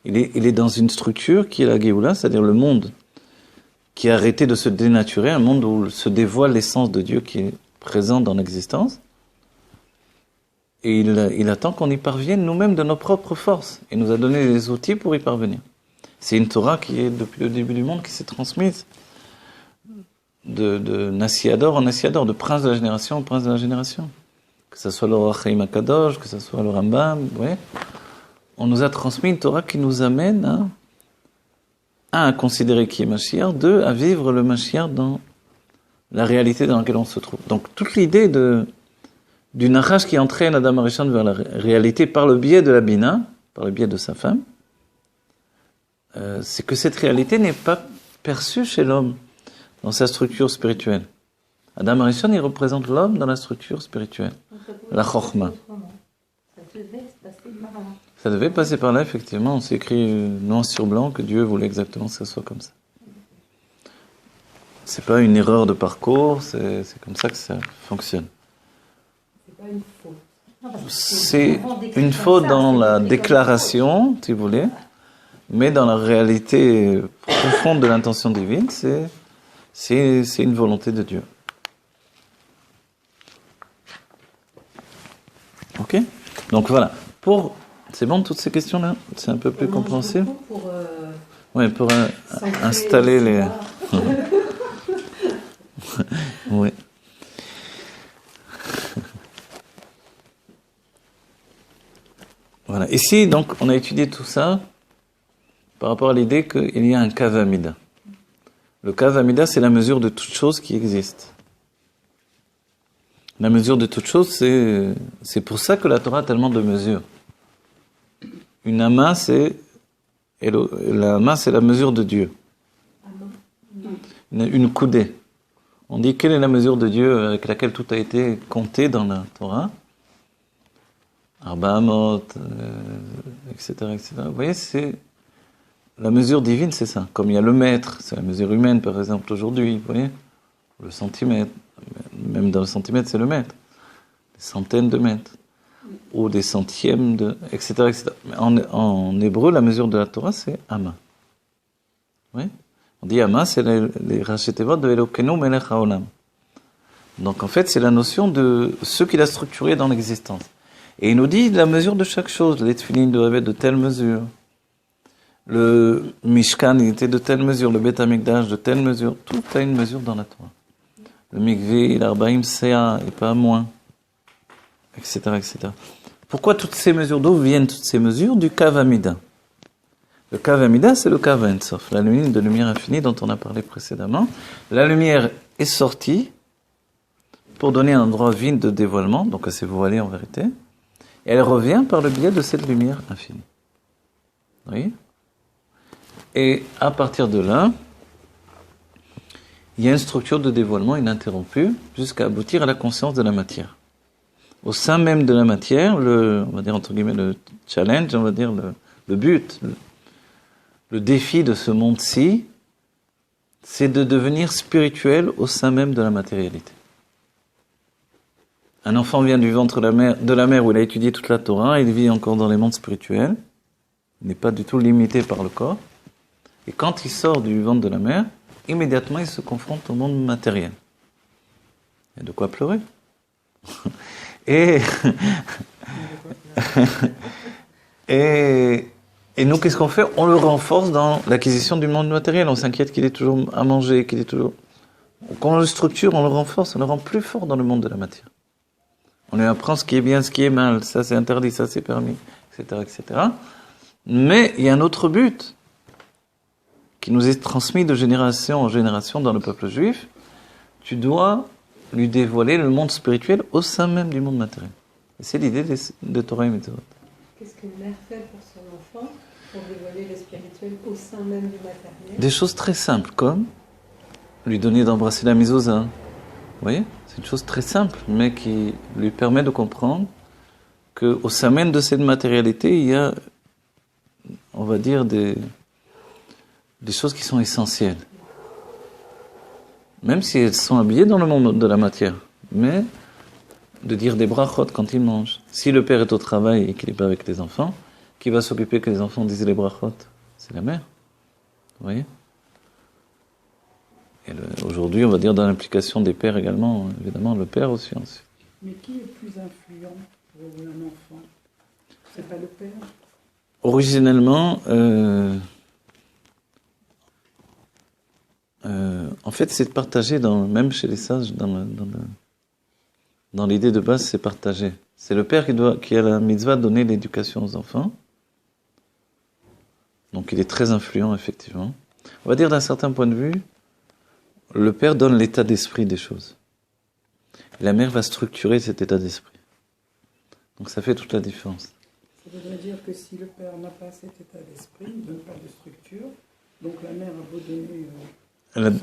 Il est dans une structure qui est la Géoula, c'est-à-dire le monde qui a arrêté de se dénaturer, un monde où se dévoile l'essence de Dieu qui est présent dans l'existence. Et il attend qu'on y parvienne nous-mêmes de nos propres forces. Il nous a donné les outils pour y parvenir. C'est une Torah qui est, depuis le début du monde, qui s'est transmise de Nassiador en Nassiador, de prince de la génération en prince de la génération. Que ce soit le Orach Chaim HaKadosh, que ce soit le Rambam, vous voyez. On nous a transmis une Torah qui nous amène à considérer qui est Mashiach, deux, à vivre le Mashiach dans la réalité dans laquelle on se trouve. Donc toute l'idée du Nachash qui entraîne Adam Arishon vers la réalité par le biais de la Bina, par le biais de sa femme, c'est que cette réalité n'est pas perçue chez l'homme dans sa structure spirituelle. Adam Arishon, il représente l'homme dans la structure spirituelle, la Chokhmah. Ça devait passer par là, effectivement. On s'est écrit noir sur blanc que Dieu voulait exactement que ça soit comme ça. C'est pas une erreur de parcours, c'est comme ça que ça fonctionne. C'est pas une faute. C'est une faute dans la déclaration, si vous voulez, mais dans la réalité profonde de l'intention divine, c'est une volonté de Dieu. Ok? Donc voilà. C'est bon toutes ces questions-là? C'est un peu plus compréhensible? Oui, pour installer les... Oui. Voilà. Ici, donc, on a étudié tout ça par rapport à l'idée qu'il y a un Kav Amida. Le Kav Amida, c'est la mesure de toute chose qui existe. La mesure de toute chose, c'est pour ça que la Torah a tellement de mesures. Une ama, la ama, c'est la mesure de Dieu. Une coudée. On dit quelle est la mesure de Dieu avec laquelle tout a été compté dans la Torah. Arba Amot, etc., etc. Vous voyez, c'est la mesure divine, c'est ça. Comme il y a le mètre, c'est la mesure humaine, par exemple, aujourd'hui, vous voyez. Le centimètre, même dans le centimètre, c'est le mètre. Des centaines de mètres. Ou des centièmes, etc., etc. Mais en hébreu, la mesure de la Torah, c'est Ama. Oui. On dit Ama, c'est les rachetevot de Elokenu Melech HaOlam. Donc en fait, c'est la notion de ce qu'il a structuré dans l'existence. Et il nous dit la mesure de chaque chose. Les tefilin doivent être de telle mesure. Le Mishkan, il était de telle mesure. Le Beth Amikdash, de telle mesure. Tout a une mesure dans la Torah. Le Mikveh, l'Arbaïm Sea, et pas moins. Etc., etc. Pourquoi toutes ces mesures? D'où viennent toutes ces mesures? Du Kav Amida. Le Kav Amida, c'est le Kav Ein Sof, la ligne de lumière infinie dont on a parlé précédemment. La lumière est sortie pour donner un endroit vide de dévoilement, donc elle s'est voilée en vérité, et elle revient par le biais de cette lumière infinie. Oui. Et à partir de là, il y a une structure de dévoilement ininterrompue jusqu'à aboutir à la conscience de la matière. Au sein même de la matière, on va dire entre guillemets le challenge, on va dire le but, le défi de ce monde-ci, c'est de devenir spirituel au sein même de la matérialité. Un enfant vient du ventre de la mère où il a étudié toute la Torah, il vit encore dans les mondes spirituels, il n'est pas du tout limité par le corps, et quand il sort du ventre de la mère, immédiatement il se confronte au monde matériel. Il y a de quoi pleurer. Et nous, qu'est-ce qu'on fait? On le renforce dans l'acquisition du monde matériel. On s'inquiète qu'il ait toujours à manger, qu'il ait toujours... Quand on le structure, on le renforce, on le rend plus fort dans le monde de la matière. On lui apprend ce qui est bien, ce qui est mal, ça c'est interdit, ça c'est permis, etc., etc. Mais il y a un autre but qui nous est transmis de génération en génération dans le peuple juif. Tu dois lui dévoiler le monde spirituel au sein même du monde matériel. Et c'est l'idée de Torah et Mitzvot. Qu'est-ce qu'une mère fait pour son enfant pour dévoiler le spirituel au sein même du matériel? Des choses très simples, comme lui donner d'embrasser la mezouza. Vous voyez? C'est une chose très simple, mais qui lui permet de comprendre qu'au sein même de cette matérialité, il y a, on va dire, des choses qui sont essentielles. Même si elles sont habillées dans le monde de la matière. Mais de dire des brachot quand il mange. Si le père est au travail et qu'il n'est pas avec les enfants, qui va s'occuper que les enfants disent les brachot? C'est la mère. Vous voyez? Et aujourd'hui, on va dire dans l'implication des pères également, évidemment, le père aussi. Mais qui est plus influent pour un enfant? C'est pas le père? Originellement, en fait, c'est partagé, même chez les sages, dans l'idée de base, c'est partagé. C'est le père qui a la mitzvah de donner l'éducation aux enfants. Donc il est très influent, effectivement. On va dire d'un certain point de vue, le père donne l'état d'esprit des choses. Et la mère va structurer cet état d'esprit. Donc ça fait toute la différence. Ça voudrait dire que si le père n'a pas cet état d'esprit, il ne donne pas de structure, donc la mère a beau donner...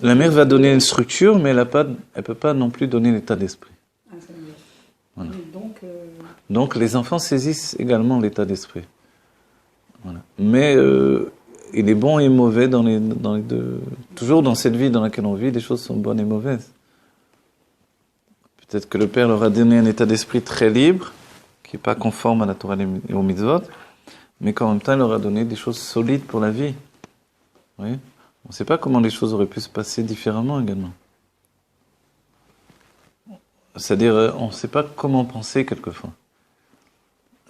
La mère va donner une structure, mais elle ne peut pas non plus donner l'état d'esprit. Ah, ça veut dire. Voilà. Donc les enfants saisissent également l'état d'esprit. Voilà. Mais il est bon et mauvais dans les deux. Toujours dans cette vie dans laquelle on vit, les choses sont bonnes et mauvaises. Peut-être que le père leur a donné un état d'esprit très libre, qui n'est pas conforme à la Torah et aux mitzvot, mais qu'en même temps, il leur a donné des choses solides pour la vie. Oui. On ne sait pas comment les choses auraient pu se passer différemment également. C'est-à-dire, on ne sait pas comment penser quelquefois.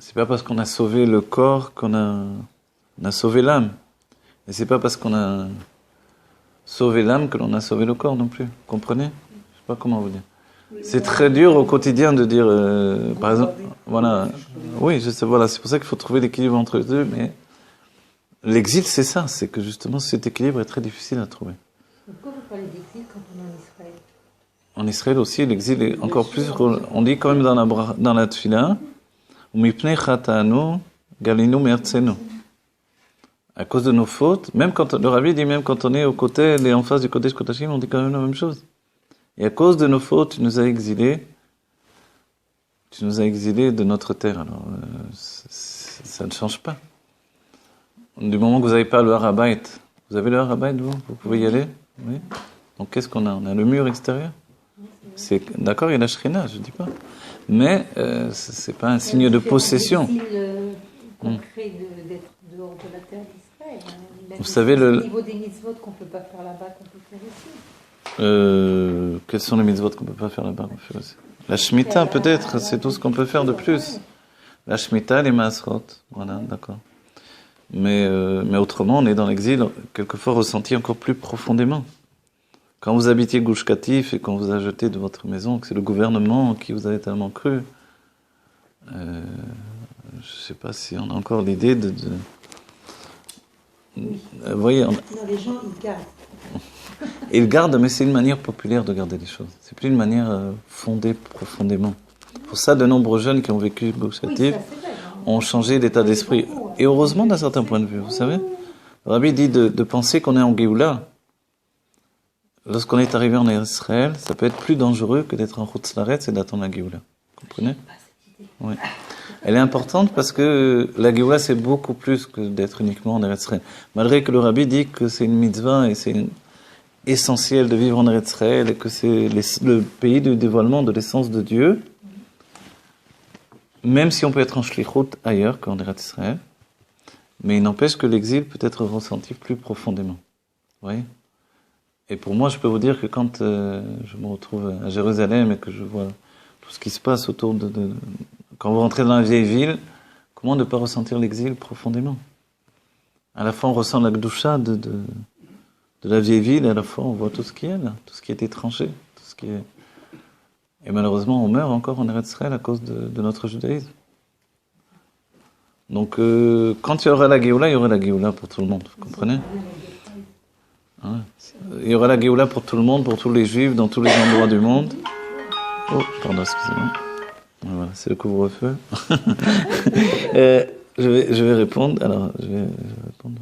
C'est pas parce qu'on a sauvé le corps qu'on a sauvé l'âme. Et c'est pas parce qu'on a sauvé l'âme que l'on a sauvé le corps non plus. Vous comprenez? Je sais pas comment vous dire. C'est très dur au quotidien de dire, par exemple, voilà, oui, je sais, voilà, c'est pour ça qu'il faut trouver l'équilibre entre les deux, mais l'exil, c'est ça, c'est que justement cet équilibre est très difficile à trouver. Pourquoi vous parlez d'exil quand on est en Israël? En Israël aussi, l'exil est encore plus, on dit quand même dans la tefila, Mipnei chatanu galinu me'artzenu. À cause de nos fautes, même quand le Rabbi dit même quand on est aux côtés, en face du Kodesh Kodashim, on dit quand même la même chose. Et à cause de nos fautes, tu nous as exilés de notre terre. Alors, ça ne change pas. Du moment que vous n'avez pas le Harabait, vous avez le Harabait, vous pouvez y aller. Oui. Donc qu'est-ce qu'on a? On a le mur extérieur. D'accord, il y a la Shrina, je ne dis pas. Mais ce n'est pas un signe de possession. Concret d'être dehors de la terre d'Israël. Vous savez, au niveau des mitzvot qu'on ne peut pas faire là-bas, qu'on peut faire ici. Quels sont les mitzvot qu'on ne peut pas faire là-bas? La Shemitah, peut-être, c'est tout ce qu'on peut faire de plus. La Shemitah, les Maasrot, voilà, d'accord. Mais autrement, on est dans l'exil, quelquefois ressenti encore plus profondément. Quand vous habitiez Gush Katif et qu'on vous a jeté de votre maison, que c'est le gouvernement qui vous avait tellement cru, je ne sais pas si on a encore l'idée de... Oui. Voyez, Non, les gens, ils gardent. Ils gardent, mais c'est une manière populaire de garder les choses. C'est plus une manière fondée profondément. Pour ça, de nombreux jeunes qui ont vécu Gush Katif ont changé d'état d'esprit. Et heureusement d'un certain point de vue, vous savez. Le Rabbi dit de penser qu'on est en Géoula. Lorsqu'on est arrivé en Israël, ça peut être plus dangereux que d'être en Chutz Laaretz et d'attendre la Géoula. Vous comprenez? Oui. Elle est importante parce que la Géoula, c'est beaucoup plus que d'être uniquement en Israël. Malgré que le Rabbi dit que c'est une mitzvah et c'est essentiel de vivre en Israël et que c'est le pays du dévoilement de l'essence de Dieu, même si on peut être en shlichut ailleurs qu'en Israël, mais il n'empêche que l'exil peut être ressenti plus profondément. Vous voyez? Et pour moi, je peux vous dire que quand je me retrouve à Jérusalem et que je vois tout ce qui se passe autour quand vous rentrez dans la vieille ville, comment ne pas ressentir l'exil profondément? À la fois, on ressent la gdoucha de la vieille ville, et à la fois, on voit tout ce qui est là, tout ce qui est étranger, tout ce qui est... Et malheureusement, on meurt encore en Eretz Israël à cause de notre judaïsme. Donc, quand il y aura la Géoula, il y aura la Géoula pour tout le monde, vous comprenez? Hein? Il y aura la Géoula pour tout le monde, pour tous les Juifs, dans tous les endroits du monde. Oh, pardon, excusez-moi. Voilà, c'est le couvre-feu. Je vais répondre. Alors, je vais répondre.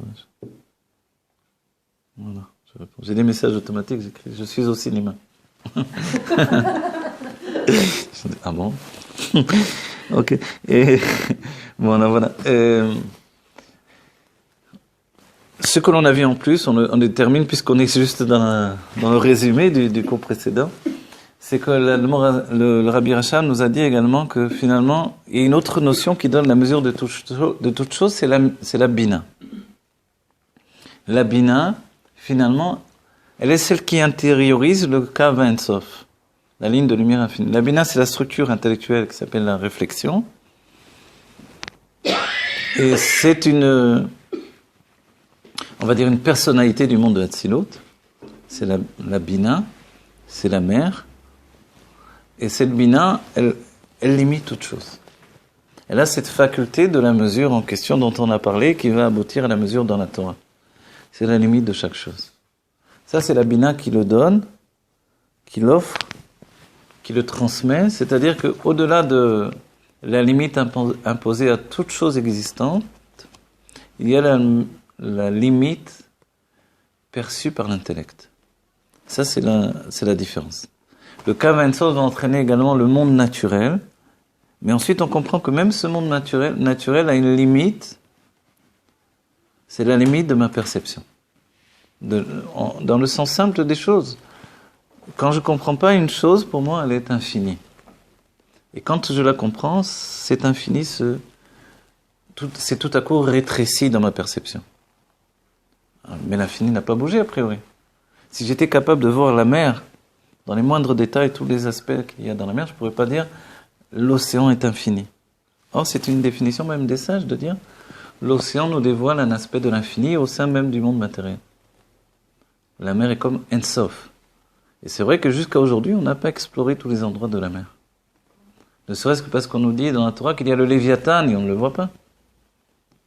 Voilà, je réponds. J'ai des messages automatiques, j'écris. Je suis au cinéma. Ah bon? Ok. Et bon, voilà. Ce que l'on a vu en plus, on détermine, puisqu'on est juste dans le résumé du cours précédent, c'est que le Rabbi Racham nous a dit également que finalement, il y a une autre notion qui donne la mesure de toute chose, c'est la bina. La bina, finalement, elle est celle qui intériorise le Kav Ein Sof, la ligne de lumière infinie. La bina, c'est la structure intellectuelle qui s'appelle la réflexion. Et c'est on va dire une personnalité du monde de Hatzilut. C'est la bina, c'est la mère. Et cette bina, elle limite toute chose. Elle a cette faculté de la mesure en question dont on a parlé, qui va aboutir à la mesure dans la Torah. C'est la limite de chaque chose. Ça, c'est la bina qui le donne, qui l'offre, qui le transmet. C'est-à-dire qu'au-delà de la limite imposée à toute chose existante, il y a la limite perçue par l'intellect. Ça, c'est la différence. Le Kav Ein Sof va entraîner également le monde naturel, mais ensuite on comprend que même ce monde naturel a une limite, c'est la limite de ma perception. Dans le sens simple des choses. Quand je ne comprends pas une chose, pour moi, elle est infinie. Et quand je la comprends, cet infini c'est tout à coup rétréci dans ma perception. Mais l'infini n'a pas bougé, a priori. Si j'étais capable de voir la mer, dans les moindres détails, tous les aspects qu'il y a dans la mer, je ne pourrais pas dire l'océan est infini. Or, c'est une définition même des sages de dire l'océan nous dévoile un aspect de l'infini au sein même du monde matériel. La mer est comme Ein Sof. Et c'est vrai que jusqu'à aujourd'hui, on n'a pas exploré tous les endroits de la mer. Ne serait-ce que parce qu'on nous dit dans la Torah qu'il y a le Léviathan et on ne le voit pas.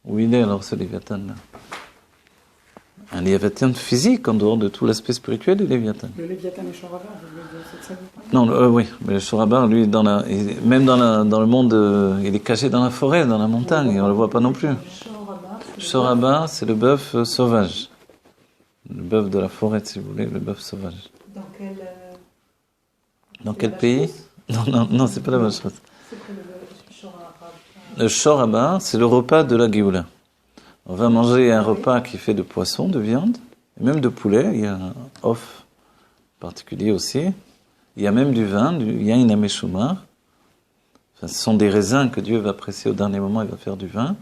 Où il est alors ce Léviathan-là? Un Léviathan physique en dehors de tout l'aspect spirituel du Léviathan. Le Léviathan et Shorabar, c'est ça que vous parlez? Non, oui, mais le Shorabar, lui, même dans le monde, il est caché dans la forêt, dans la montagne, et on ne le voit pas non plus. Shorabar, c'est le bœuf sauvage. Le bœuf de la forêt, si vous voulez, le bœuf sauvage. Dans quel pays? Non, c'est pas la vache rose. C'est quoi le Shorabar? Le Shorabar, c'est le repas de la Géoula. On va manger un repas qui est fait de poisson, de viande, et même de poulet. Il y a un off particulier aussi. Il y a même du vin, il y a une améchoumar. Enfin, ce sont des raisins que Dieu va presser au dernier moment, il va faire du vin,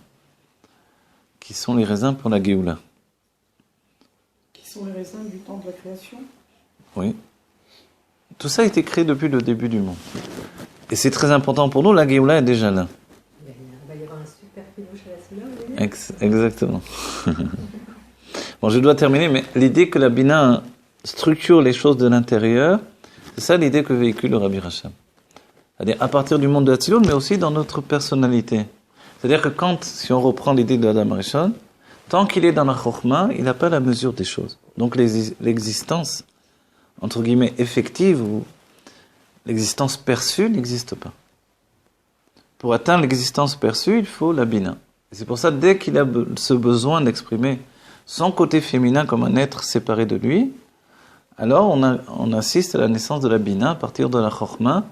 qui sont les raisins pour la Géoula. Qui sont les raisins du temps de la création? Oui. Tout ça a été créé depuis le début du monde. Et c'est très important pour nous, la Géoula est déjà là. Il va y avoir un super pilouche à la Sénat, Exactement. Bon, je dois terminer, mais l'idée que la Bina structure les choses de l'intérieur, c'est ça l'idée que véhicule le Rabbi Racham. C'est-à-dire à partir du monde de Hatzilut, mais aussi dans notre personnalité. C'est-à-dire que si on reprend l'idée de Adam Rishon, tant qu'il est dans la Chokhmah, il n'a pas la mesure des choses. Donc l'existence, entre guillemets, effective, ou l'existence perçue n'existe pas. pour atteindre l'existence perçue, il faut la bina. Et c'est pour ça, dès qu'il a ce besoin d'exprimer son côté féminin comme un être séparé de lui, alors on assiste à la naissance de la bina à partir de la chokhma,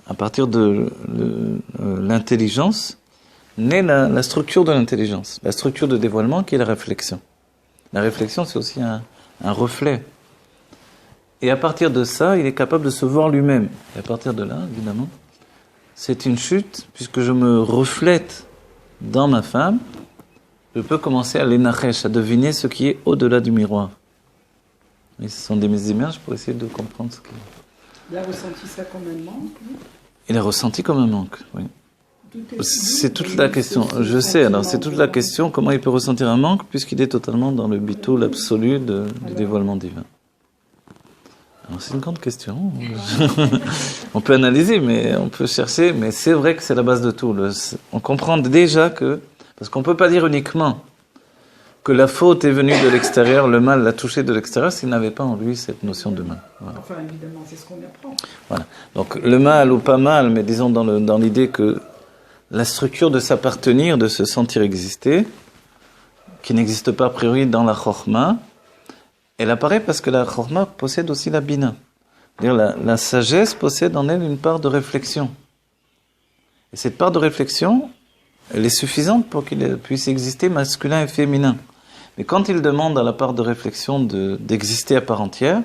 à partir de l'intelligence, naît la structure de l'intelligence, la structure de dévoilement qui est la réflexion. La réflexion, c'est aussi un reflet. Et à partir de ça, il est capable de se voir lui-même. Et à partir de là, évidemment, c'est une chute, puisque je me reflète dans ma femme, je peux commencer à l'énachesh, à deviner ce qui est au-delà du miroir. Et ce sont des images pour essayer de comprendre ce qui est. Il a ressenti ça comme un manque. Il a ressenti comme un manque, oui. C'est toute la question. Je sais, alors c'est toute la question, comment il peut ressentir un manque, puisqu'il est totalement dans le bitoul absolu du dévoilement divin. Alors c'est une grande question. On peut analyser, mais on peut chercher, mais c'est vrai que c'est la base de tout. On comprend déjà que, parce qu'on ne peut pas dire uniquement que la faute est venue de l'extérieur, le mal l'a touché de l'extérieur, s'il n'avait pas en lui cette notion de mal. Voilà. Enfin, évidemment, c'est ce qu'on apprend. Voilà. Donc le mal ou pas mal, mais disons dans l'idée que la structure de s'appartenir, de se sentir exister, qui n'existe pas a priori dans la chokhma, elle apparaît parce que la chokhma possède aussi la bina. C'est-à-dire la sagesse possède en elle une part de réflexion. Et cette part de réflexion, elle est suffisante pour qu'il puisse exister masculin et féminin. Mais quand il demande à la part de réflexion d'exister à part entière,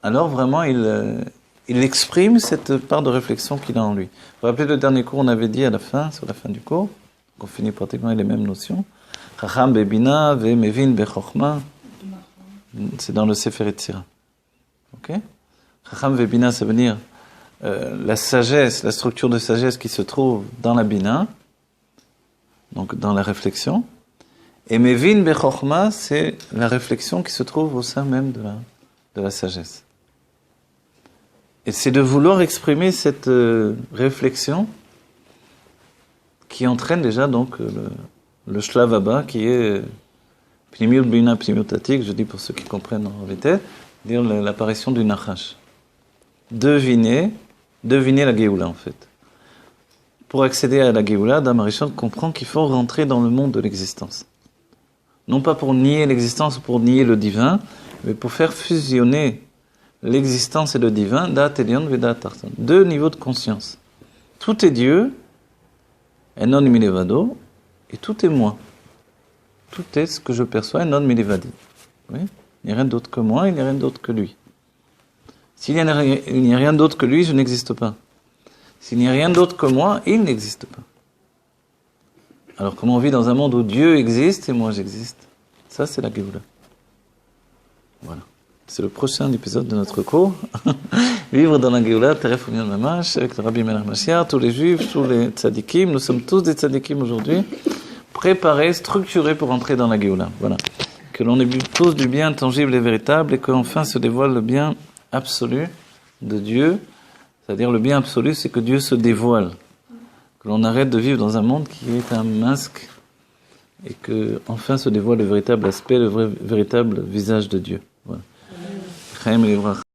alors vraiment il exprime cette part de réflexion qu'il a en lui. Vous vous rappelez le dernier cours, on avait dit sur la fin du cours, qu'on finit pratiquement avec les mêmes notions. Chacham bebina ve mevin bechokhma. C'est dans le Sefer Yetzira. Ok? Chacham bebina, ça veut dire la sagesse, la structure de sagesse qui se trouve dans la bina, donc dans la réflexion. Et mevin bechokhma, c'est la réflexion qui se trouve au sein même de la sagesse. Et c'est de vouloir exprimer cette réflexion qui entraîne déjà donc le shlavaba qui est pnimiut bina pnimiut atik, je dis pour ceux qui comprennent en réalité, dire l'apparition du nachash. Deviner la Géoula en fait. Pour accéder à la Géoula, Adam Arishon comprend qu'il faut rentrer dans le monde de l'existence. Non pas pour nier l'existence ou pour nier le divin, mais pour faire fusionner l'existence et le divin, Da'at Elyon ve Da'at Tarton. Deux niveaux de conscience. Tout est Dieu, Enon Milevado, et tout est moi. Tout est ce que je perçois, Enon Milevadi. Oui? Il n'y a rien d'autre que moi, il n'y a rien d'autre que lui. S'il n'y a rien d'autre que lui, je n'existe pas. S'il n'y a rien d'autre que moi, il n'existe pas. Alors comment on vit dans un monde où Dieu existe et moi j'existe? Ça, c'est la Géoula. Voilà. C'est le prochain épisode de notre cours. Vivre dans la Géoula, Teref Union Mamash, avec le Rabbi Melech Mashiach, tous les Juifs, tous les tzadikim. Nous sommes tous des tzadikim aujourd'hui, préparés, structurés pour entrer dans la Géoula. Voilà. Que l'on ait tous du bien tangible et véritable et qu'enfin se dévoile le bien absolu de Dieu. C'est-à-dire le bien absolu, c'est que Dieu se dévoile. Que l'on arrête de vivre dans un monde qui est un masque et que enfin se dévoile le véritable aspect, le véritable visage de Dieu. Voilà.